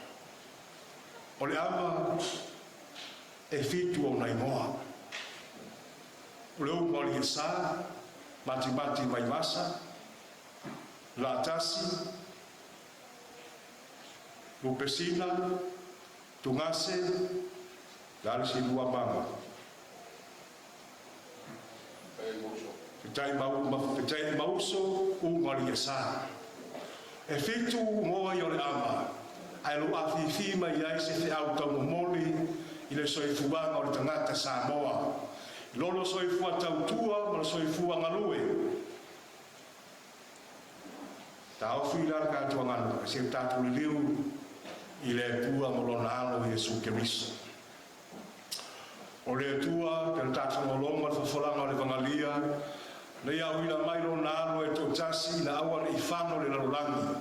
o le ama e fitu o nai moa o le unga o le sa, mati mai masa, la tasi, lupesina, tungase, gali si lua mama. Petai mauso, unga o le sa. E fitu ngoa i o le ama, ai lo afifi mai ai se te au tau moli i le soifuanga o le tangata Samoa. Lolo soifua tautua, ma le soifua ngalue. Tau whira kātua nganu, ka se tātu le liu i le tua molona alo Jesu Keriso. O le tua, ke le tātu molonga le whawholanga o le vangalia, le awila mai lo nalo e tō tasi na awa i whano le larolangi.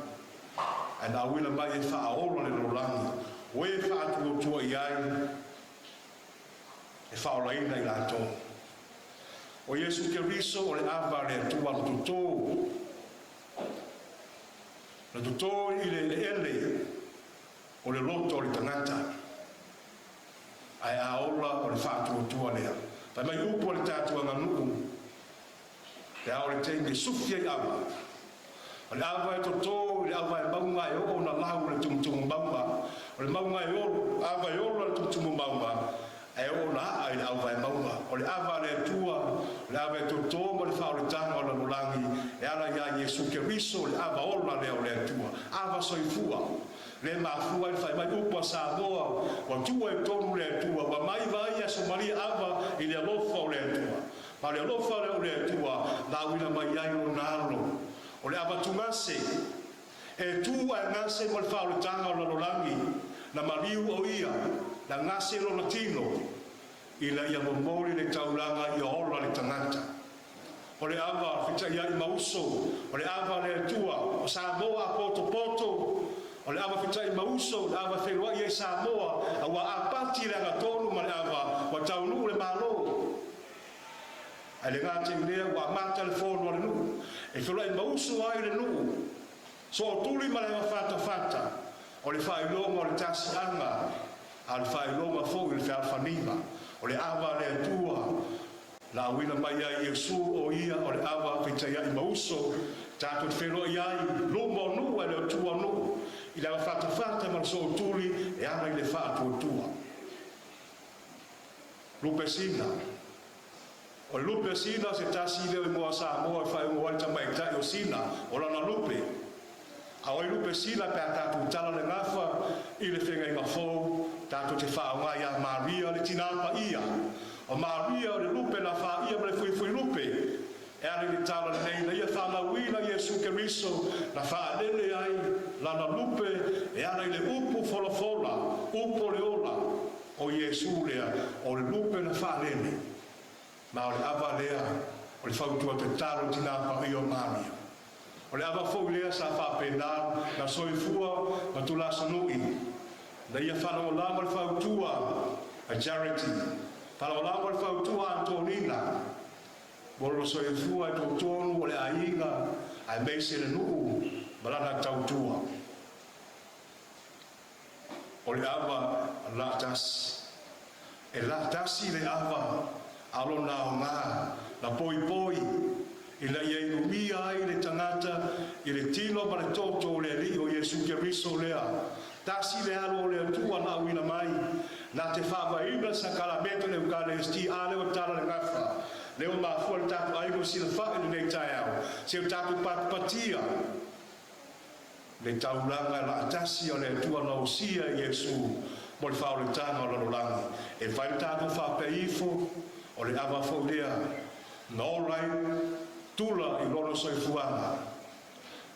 E na awila mai e whaola le larolangi. O e whaatu o tua i ai, e whaolaina i lato. O Jesu Keriso o le awa le tua le tutō. Le tutō i le ele o le loto o le tangata. Ai aola o le whaatu o tua lea. Pai mai upo le tātua nganuku. Te aore tenge sufia i awa. O le awa e toto, le awa e maunga e o na lau le tumutumu maunga. O le maunga e o, awa e o le tumutumu maunga. E o na a i le awa e maunga. O le awa le tua, le awa e toto, mo le whaore tanga o le mulangi. E ala ia Jesu Keriso, le awa ola leo le tua. Awa soifua. Le mafua i whai mai upa Samoa. Wa tua e tonu le tua. Wa mai vai a Somalia awa i le alofa o le tua. Ma le alofa leo le tua, na wina mai ai o nalo. O le awa tungase, e tua e ngase mo le whaole tanga o lalolangi, na mariu o ia, na ngase lo latino, i la ia momori le taulanga i ola le tangata. O le awa whita ia i mauso, o le awa le tua, o Samoa poto poto, o le awa whita i mauso, le awa whenua i e Samoa, a wa apati le angatonu ma le awa, wa taunu le malo. Ai le ngāte mea wa mata le whono le nuku. E whira i mausu ai le nuku. So o tuli ma le whata. O le whailonga o le tasi anga. A le whailonga fōu i le whaalwhanima. O le awa le atua. La wina mai ai Iesu o ia o le awa whita ia i mauso. Tātou te whenua i ai. Luma o nu e le atua nu. I le whata ma le so o tuli e ana i le whata o tua. Lupesina. O lupe sina se tasi leo i mua Samoa e whai mua ta mai tai o sina o lana lupe. A oi lupe sina pe a tātou tala le ngafa i le whenga i ngafou, tātou te whaonga ia Maria le tinapa ia. O Maria le lupe la wha ia me le fui lupe. E ale le tala le nei na ia whana wina Jesu Keriso na wha lele ai lana lupe e ale le upu fola, upo le ola o Jesu lea o le lupe na wha lele. Ma o le awa lea, o le whautua te taro tinapa i o Maria. O le awa fau lea sa whapena, na soifua, ma tula sanui. Na ia whanau lama le whautua, a Charity. Whanau lama le whautua Antonina. Moro soifua e tō tonu o le ainga, ai meise le nuu, malana tautua. O le awa la tasi. E la tasi le awa, alo na o ngā, na poi, i la ia inumia ai le tangata, i le tino ma le toto le li o Jesu Keriso lea. Tasi le alo le atua na wina mai, na te whawaina sa kalameta le Eucharistia, a leo tala le ngafa. Leo mafua le tapu aigo si le whae le nei tai au, si le tapu patpatia. Le taulanga la atasi o le atua na usia Jesu, mo le whao le tanga o lalolangi. E whai tapu whapeifo, o le awa fau lea, na orai, tula i lono soifuanga.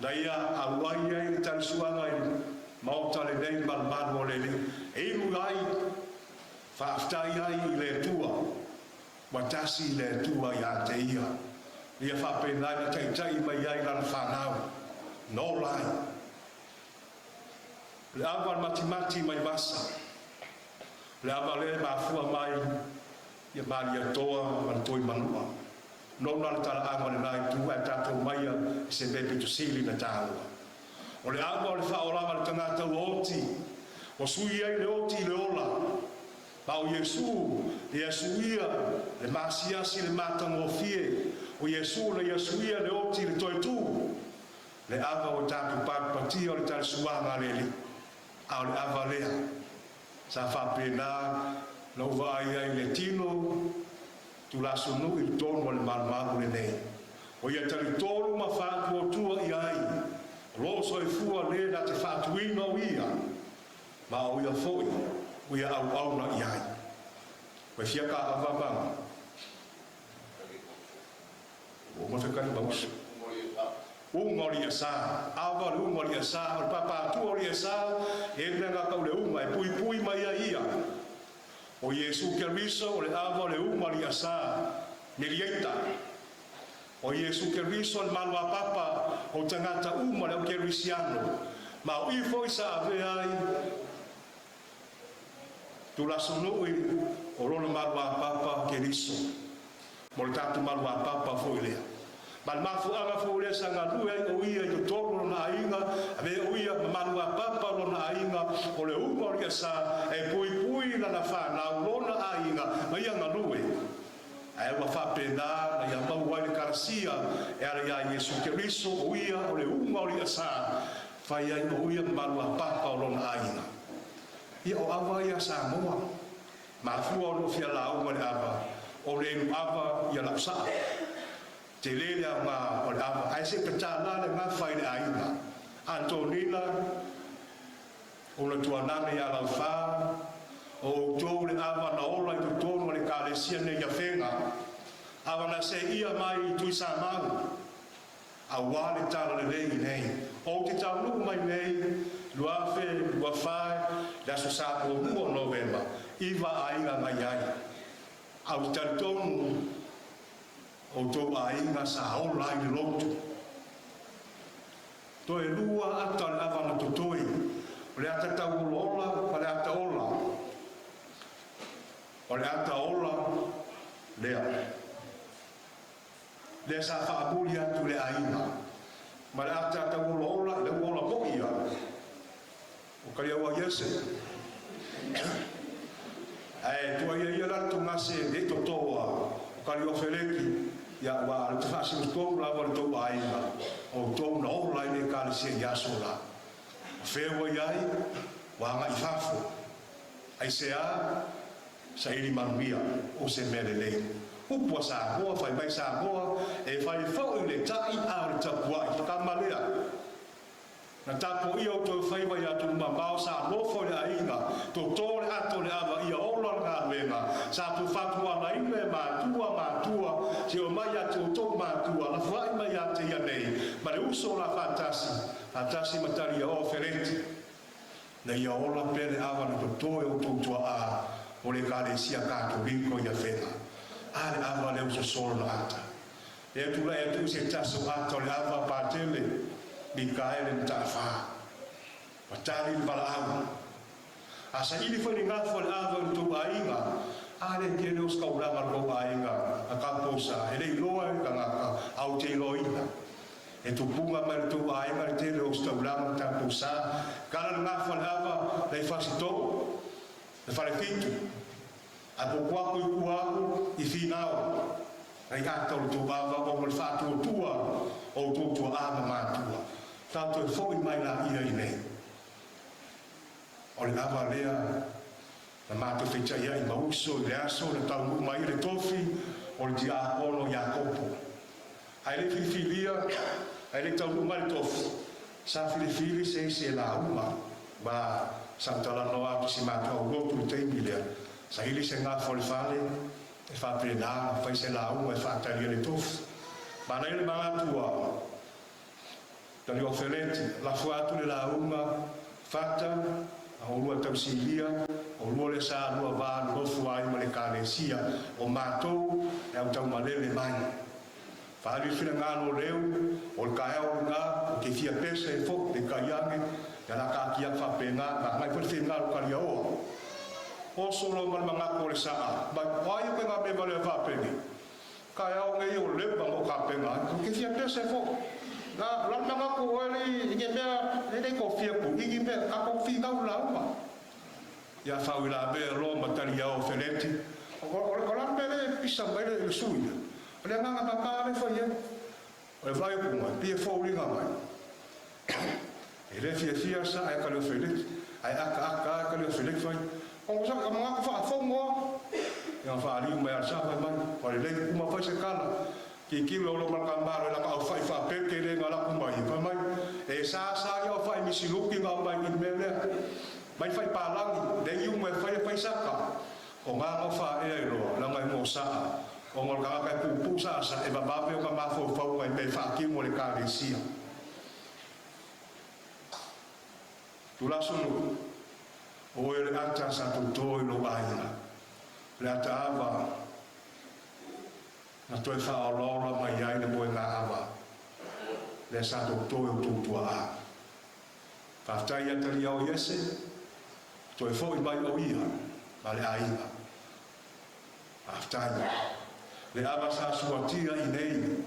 Na ia awai ai le tansuanga i mauta le nei malmanu o le li. E imu ai, whaaftai ai i le tua, watasi i le tua i a te ia. Ia whapenai na teitai mai ai lana whanau. Na orai. Le awa matimati mai masa. Le awa le mafua mai, ia Maria toa man toi manua. Nona le tala anga le nai tu e tātou maia se bebi tu sili na tāua. O le awa o le whaolanga le tangata o oti, o sui ai le oti le ola, Ma o Yesu e asuia le masiasi le matangofie. O Yesu le asuia le oti le toitu. Le ava o tātu pāpati o le tāle suanga le li. A o le ava lea. Sa whapena lau vai ai le tino. Tu la sunu il tono le malmalu le nei. O ia tali tonu ma whātu o tua i ai. Roso e fua le na te whātuina o ia. Ma o ia foi. O ia au na i ai. Koe fiaka avavanga. O mawhekani bausu. Ungori e sa. Awa le ungori e sa. O papa tu ori e sa. E nenga kau le unga. E pui pui mai a ia. O Yesu Keriso o le awa le ungori e sa. Nerieta. O Yesu Keriso le malwa papa. O tangata uma le o Kerisiano. Ma o i foi sa ave ai. Tu la sonui o rona malwa papa Keriso. Mo le tatu malwa papa foi lea. Mal mafu anga foi lea sanga lue o ia i toro na inga. Ave o ia malwa papa rona inga. O le umor ke sa e pui pui na na fa na rona inga. Ma ia nga lue. Ai wa fa pena na ia mau wai le karasia. E ara ia Yesu Keriso o ia o le umor ke sa. Fa ia o ia malwa papa rona inga. Ia o awa ia Samoa. Ma fua o no fia lau ma le awa. O le awa ia lau saa. Te lele a ma o le awa. Ai se petala le ngā whai le aina. Antonina. O le tuanane ia lau wha. O tō le awa na ola i tu tōnu le kālesia ne ia whenga. Awa na se ia mai i tui sa mau. A wale tala le lei nei. O te tau nuku mai nei. Lua fe, lua whae, la so sa o mua November, iwa ainga mai ai. Au talitonu, o tō ainga sa o lai lotu. To e lua ata le awa na totoi, o le ata tau ola, o le ata ola. O le ata ola, lea. Lea sa whaabuli atu le ainga. Ma le ata tau ola, le ola moia. O kari awa Yese. Ai, tua ia la tu ngase de to toa. O kari o Feleki. Ya wa le tafasi o tōu la wa le tōu ainga. O tōu na o lai ne kāle se yaso la. Whewa iai, wa nga i whafo. Ai se a, sa iri manuia o se mele lei. Upua sa hoa, whai mai sa hoa, e whai whau i le tai a le tapua i whakamalea. Na tapo ia o tō whaiwa ia tō mamau sa nofo le ainga, tō tōre ato le awa ia ola ngā luenga, sa tō whatua na ime mātua, te o mai atu o tō mātua, la whai mai ate ia nei, ma le uso la whatasi matari ia o wherenti. Na ia ola pere awa na tō tōe o tō tua a, o le kālesia kāto rinko ia whenga. A le awa le uso solo na ata. E tu la e tu se taso ata o le awa pātele, Mikael en tafa. Patali balaamu. Asa ili foi ngā foi ava tu ainga. Ale ke nos ka ura marko ainga. Akaposa ele loa ka au te loina. E tu punga mar tu ainga te los ta ura ta posa. Kala ngā foi ava le fasito. Le fale fitu. Apo kwa ku I finao. Ai ata tu ava o mo fatu tua o tu ama matua. Tanto e foi mai la ia I nei. O le lava lea, na mātu whecha ia I mauso, I le aso, le tau mai le tofi, o le tia ono Iakopo. Ai le whiwhilia, ai le tau mai le tofi. Sa whiwhili se la uma, ma sa talano atu si mātu au rotu le teimi lea. Sa hili se ngā whale, e whapena, whai se la uma, e whataria le tofi. Ma nei le mga tua, tali o wherenti, la fuatu le la unga, fata, a olua tausilia, o lua le sa lua vānu, rofu ai ma le kālesia, o mātou, e au tau malele mai. Whahari whina ngāno leu, o le kāheo ngā, o ke fia pesa e fok, le kaiange, e la kākia whapena, ma mai pwere whina ngāro karia oa. O solo ma mga ko le saa, ma wai o ngā me vale whapeni. Kāheo ngai o lepa o kāpena, o ke fia pesa e fok. Na la mga ko wali nge mea ne ko fia ko igi me a ko fi ngau la uma ia fawila be lo matali o feleti o la be pisa mai le suina le nga ka le fa ye o vai ku ma pie fo ringa mai ele fia sa ai ka le feleti ai aka ka le feleti fai o sa ka ma fa fo mo ia fa ali mai sa mai o le ku ma fa se kala ki lo ma ka ma la ka fa fa pe ke le ngala ku mai fa mai e sa yo fa mi siluki nga mai ni mele mai fai palangi de yu mai fai saka o nga fa e lo la mai mo sa o ngol ka ka pu sa e baba pe o ka ma fo mai me fa ki mo le ka sia tu la sunu o e le ata sa tu to lo ai le ata ava na to fa o lo mai ai ne mo nga ava le sa tu to tu a fa ta ya te yo yese to e fo i mai o ia ale aiva after le ava sa suatia i nei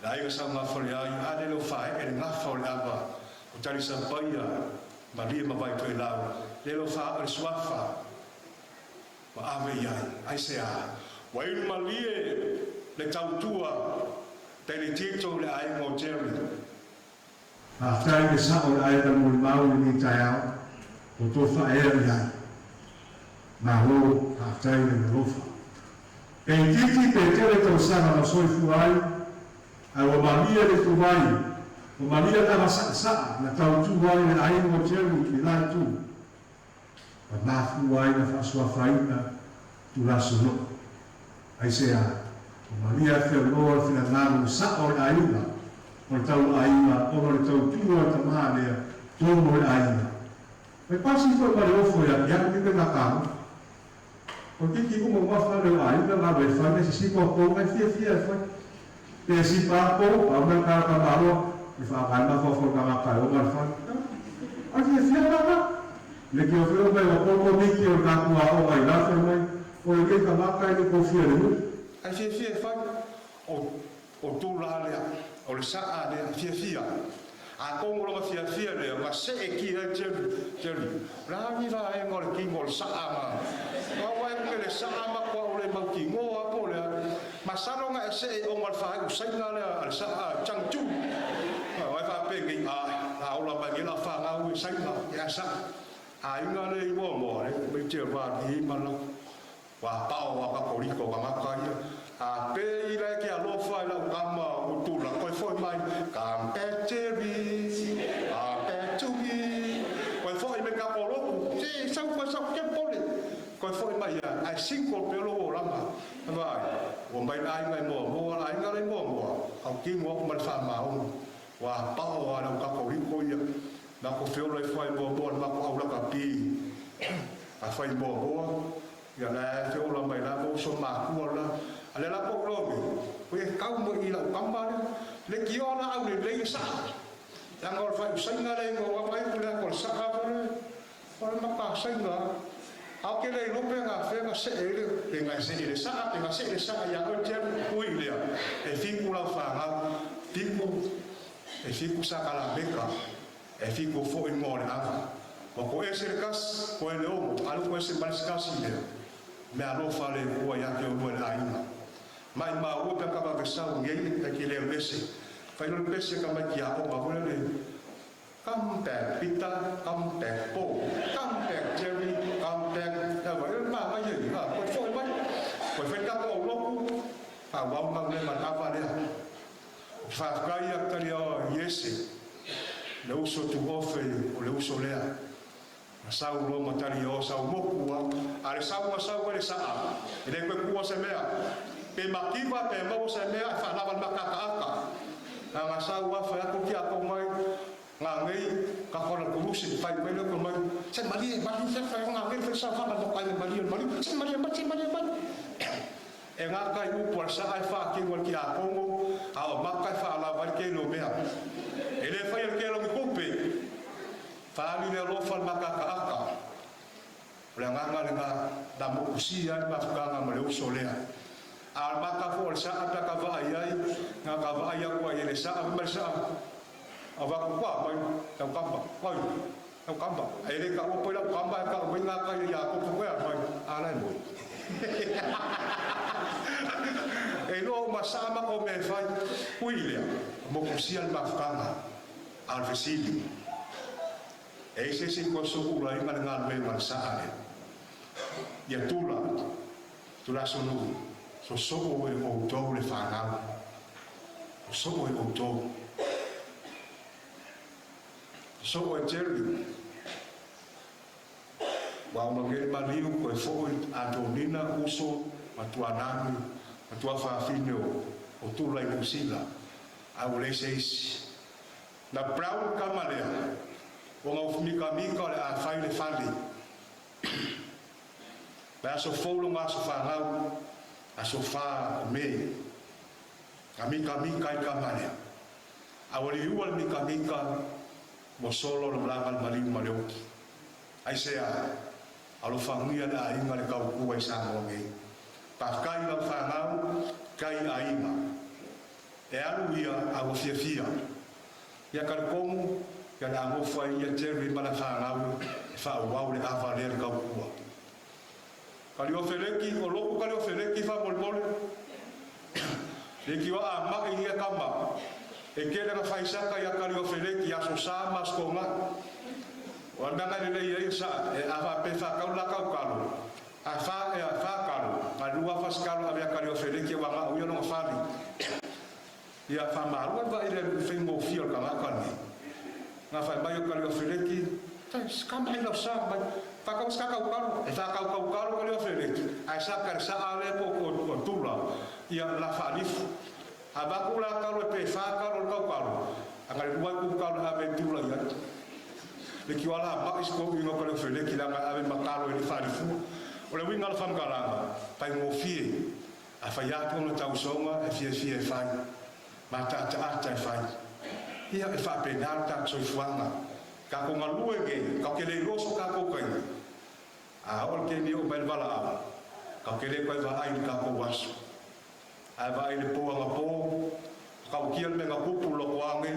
la ia sa ma fole ai ade lo fa e na fole ava o tali sa paia maria ma vai to la le lo fa o suafa ma ave ia ai se a wa il malie le tautua tele tito le ai mo jerry after the summer I will mau ni tayao o to fa era ya ma ho after the rofa e titi pe tele to sana no soi fuai a o malia le tu vai o malia ta sa na tau tu vai na ai mo telu ki la tu pa na fuai na fa sua faina tu la sono ai sea o malia fe lo fe na no sa o ai na o tau aina, o le tau tua ta maanea, tomo e aina. Me pasi foi pare ofo ia, ia ki pe nakau. O kiki kuma wafa leo aina, la wei whane, si sipa o mai fia e whai. Pe si pa po, a mai kara kamaro, i whaakaina fofo kamakai o mai whai. A fia naka. Le ki o whio mai o koko miki o kakua o mai lafa mai, o le kei kamakai ni ko fia le mu. A fia e whai. O tū la lea. O le saa le fia a kongo fia le ma se e ki e jerry la ni va e ngol ki ngol saa ma wa e le saa ma ko le ma ki ngo a po le ma salo nga se o ngol fa u sai na le al saa chang chu wa fa pe ki a o la ba ni la fa nga u sai na ya sa a inga le mo le me che va ni ma la wa pa wa ka ko ri ko ma ka ya a pe i le ki a lo fa la kama o tu la ko foi mai kam pe teri a pe tugi ko foi me ka polo si sa ke pole ko foi mai ya ai single pelo la ma vai o mai ai mai mo ai ngai mo au ki mo ma fa ma o wa pa wa la ka ko ri ko ya na ko feo le foi bo ma ko au la ka pi a foi bo ya la feo la mai la bo so ma ku la ale la ko lomi ko e kau mo i la kamba le ki ona au le sa ya ngol fa singa le ngo wa mai ku le ko sa ka ko ma pa singa au ke le lo pe nga fe nga se ele pe nga se ele sa pe nga se ele sa ya o ter ku i le e fi ku la fa nga fi ku sa ka la beka e fi ku fo in mo le ava ko e se kas ko e le o alu ko e se mal skasi le me alo fa le ko ya ke o le aina mai ma o pe ka ba sa ngai ka ki le mese fa no pese ka ma ki a o ma vo le kam pe pita kam pe po kam pe jerry kam pe ta va ma ma ye ha ko foi mai ko fe ka ko lo ku pa wa ma le ma ta va le fa ka ya ka le o yese le uso tu ofe o le uso lea sa u lo ma tali o sa u mo ku a sa le sa e le ko ku se mea pe makiva pe mo se mea fa na ma ka ka nga sa u fa ko ki a ko mai nga ngai ka ko la ku si fa pe le ko mai se mali se fa nga ngai fe sa fa na ko ai mali se mali e nga ka u por sa ai fa ki wal ki a ko a o ma ka fa la val ke lo mea e le fa el ke lo mi kupe fa ni le lo fa ma ka ka le nga da mo kusia ma ka nga mo le uso lea al maka fo sa ata ka va ai nga ka va ai ko ai le sa ma sa ava ko pa mai ta pa pa Ang kamba. Ay le ka o pala kamba ka o nga ka ya ko ko ya mai ala mo. E no masama ko me fai William mo kusial mafkanga al vesili. E se si ko so ula inga ngal me masaale. Ya tula sunu so so e o to le fanga. So e o to. So e Jerry. Wa magel maliu ko fo Antonina uso matuanami matua fafine o tula i kusila a ole seis na brown kamalea o nga mika le a faile fali ba so folo nga so fa ngau a so fa me kamika i kamalea a ole ual mika mo solo le blangal maliu maleu ai sea alo fangia na inga le kau kuai sa ngongi pa kai la fanau kai ainga e alu ia a o fia ya kar komu ya na mo fai ya Jerry mala fanau fa wau le ava le kau kua kali o feleki o loku kali o feleki fa bolbole le ki wa ama i ia kamba e kele ka faisaka ya kali o feleki ya so sama skonga o nanga le ia sa e ava pe fa kau la kau kalu a fa kalu ma dua fa skalu ave kali o feleki wa nga uyo no fali ia fa malu va ile fe mo fio ka la kali nga fa ba yo kali o feleki tas kam ai lo sa ba fa kau ska kau kalu e fa kau kali o feleki ai sa kar sa ale po ko tula ia la fa lif aba kula kalu pe fa kalu kau kalu angal dua ku kalu ave tula ya le ki wala ba isko ino ko le fele ki la ave makalo e fa fu o le winga fam kala pa mo fie a fa ya ko no tau songa e fie fa ma ta fa ia e fa pe na ta so fuanga ka ko ngalu e ka ke le roso ka ko kai a ol ke ni o bel bala ka ke le ko va ai ka ko was a va ai le po nga po kau kian me ngapupu lo wange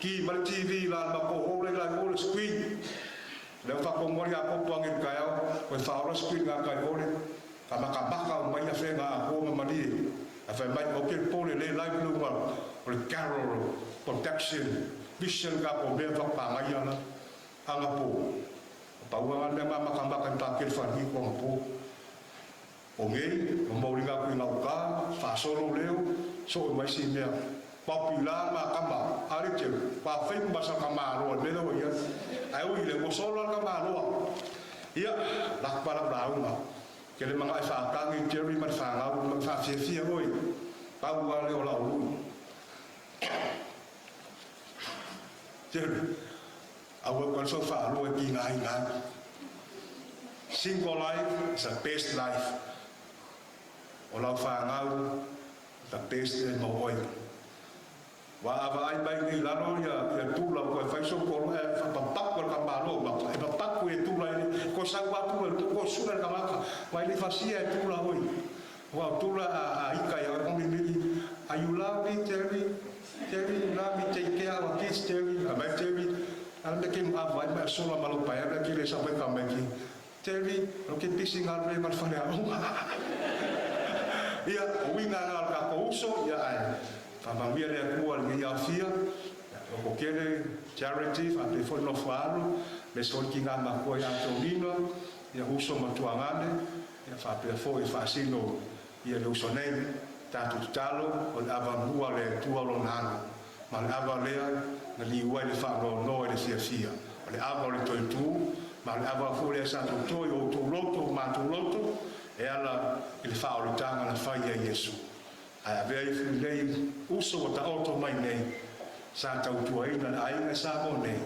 ki mal TV la ma ko hole la hole screen le fa ko mori a ko wange kaya ko fa ro screen ga kai hole ka ma ka ba ka mai a fe ga ko ma mali a fa mai o ke pole le live lu ma o le carol protection vision ga ko be fa pa mai ana anga po pa wa le ma ka ba ka ta ke fa hi ko po o ngai o mo ringa ku na ka fa solo leo so mai si me popular ma kamba ari che pa fai basa kama ro le lo ya ai ui le ko solo kama ro ia la para brauma ke le manga fa ka ngi Jerry ma fa nga ma fa fie oi pa wa le o la u Jerry awu ko so fa ro ki ngai single life is a best life o la fa nga the best mo oi wa ava ai bai ni lano ya tula ko fai so ko e fa pak ko ka malo ma e pak ko e tula ko sa wa tula ko sura ka maka wa ni fa sia tula hoi wa tula a ika ya ko mi are you love me Jerry you love me take care of kids Jerry about Jerry and the king of my soul malo pa ya ki le sa pa ka me ki Jerry lo ke pising al re mal fa ya ia winga ngal ka ko uso ya ai famanglia le kual ngi afia o kele charity fa pe fo no faro le sol ki nga ma ko ya Antonino ya uso matuangane ya fa pe fo e fa sino ya lo sonei tatu talo o avan bua le tua lo nano ma le ava le na li wa le fa no le fia o le ava le toi tu ma le ava fo le sa to o to loto ma to loto e ala il fa o tanga la fa ya Yesu a vei nei uso o ta auto mai nei sa ta utua ina ai na sa mo nei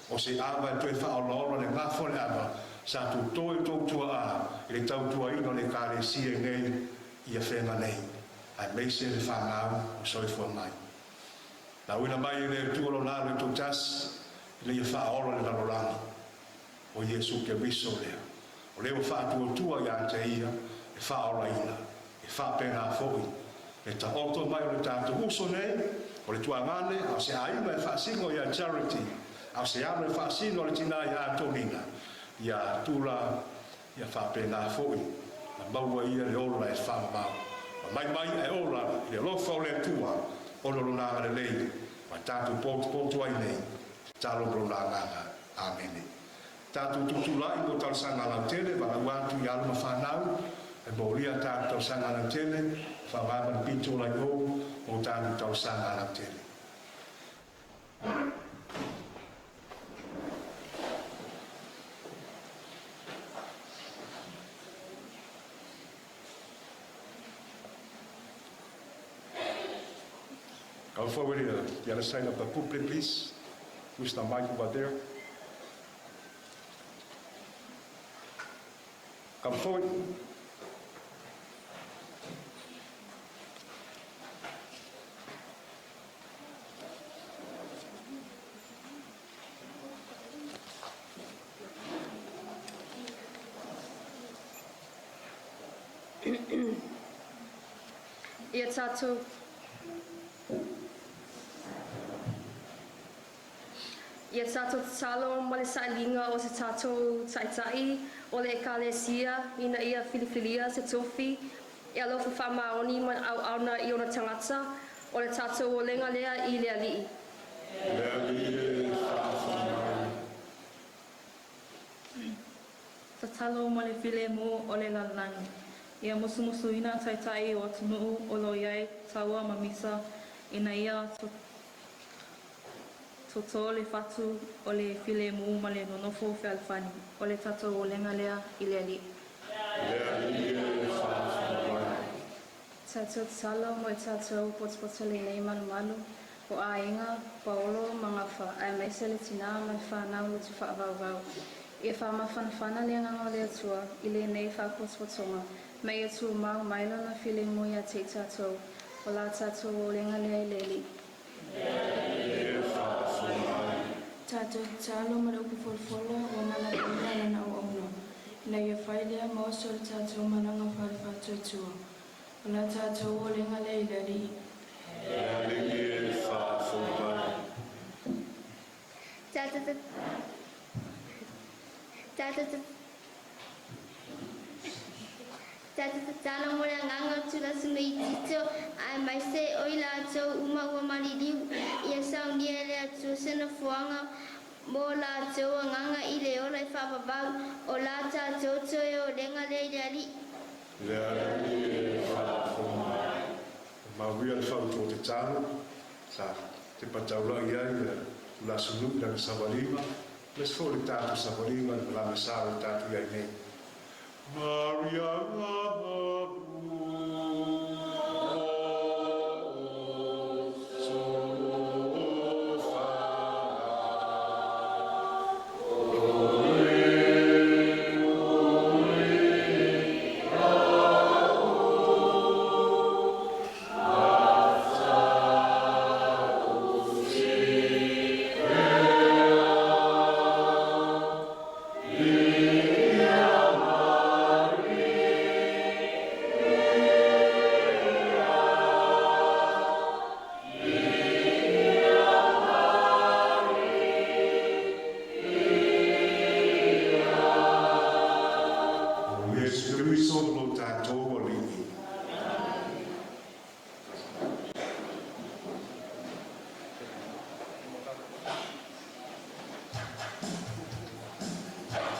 o se ava tu fa o loro le nga fo le ava sa tu to tua a le ta utua ina le kare si nei ia fenga nei ai me se le fa nga o so fo mai la uina mai le tu lo la le tu tas le ia fa o le la lorani o Yesu ke viso le o le fa tu tua ya te ia e fa o la ina e fa pena foi e ta auto mai o le tātou uso nei o le tuangane o se ai mai whaasingo ia charity au se ame whaasino le tina ia tonina ia tula ia whapena foi na maua ia le ola e whamau mai e ola le lofa o le tua o lo nanga le lei ma tātou pōtu ai nei talo bro nanga amene tātou tutula i ko tal sanga la tele va watu ia ma whanau e moria tātou sanga la tele whawaman pinto la yo o tātou sanga la tele Come forward here, the other side of the pulpit, please. Push the mic over there. Come forward. Ia tātou Ia tātou talo ma le saʻiliga o se tātou taʻitaʻi o le ekalesia ina ia filifilia se tofi e alofa faamaoni ma auauna i ona tagata o le tātou olega lea i le alii. Tatalo ma le filemu o le lalani. Ia musumusuina taʻitaʻi o tunuu o loiai taua ma misa ina ia Toto le fatu o le filemu ma le nonofo fe alfani o le tatou o lenga lea i le ali. Tatou tala mo e tatou potipota le nei malu o a inga paolo mangafa a maise le tina ma whanau le tu whaavavau. Ia whaama whanawhana le nganga le atua i le nei whapotipotonga mai atu mau maila na filemu ia te tatou o la tatou o lenga lea i le ali. Tātou tālo ma raupu wholwhola o mana pēnā na o ono. Nei e whaidea mauso le tātou mananga whare whātua tua. O la tātou o lenga lei lari. Tātou tālo mo le nganga tula sunu I tito ai mai se o I lātou uma ua maririu ia saunia le atu sena fuanga mo lātou nganga I le ola I whapapau o la tātou toe o lenga le iari. Le whapapau. Mawia le whauto te tālo, sa te pataula ia I la sunu la savalima, le sfoli tātou savalima, la mesara tātou ia nei. Maria,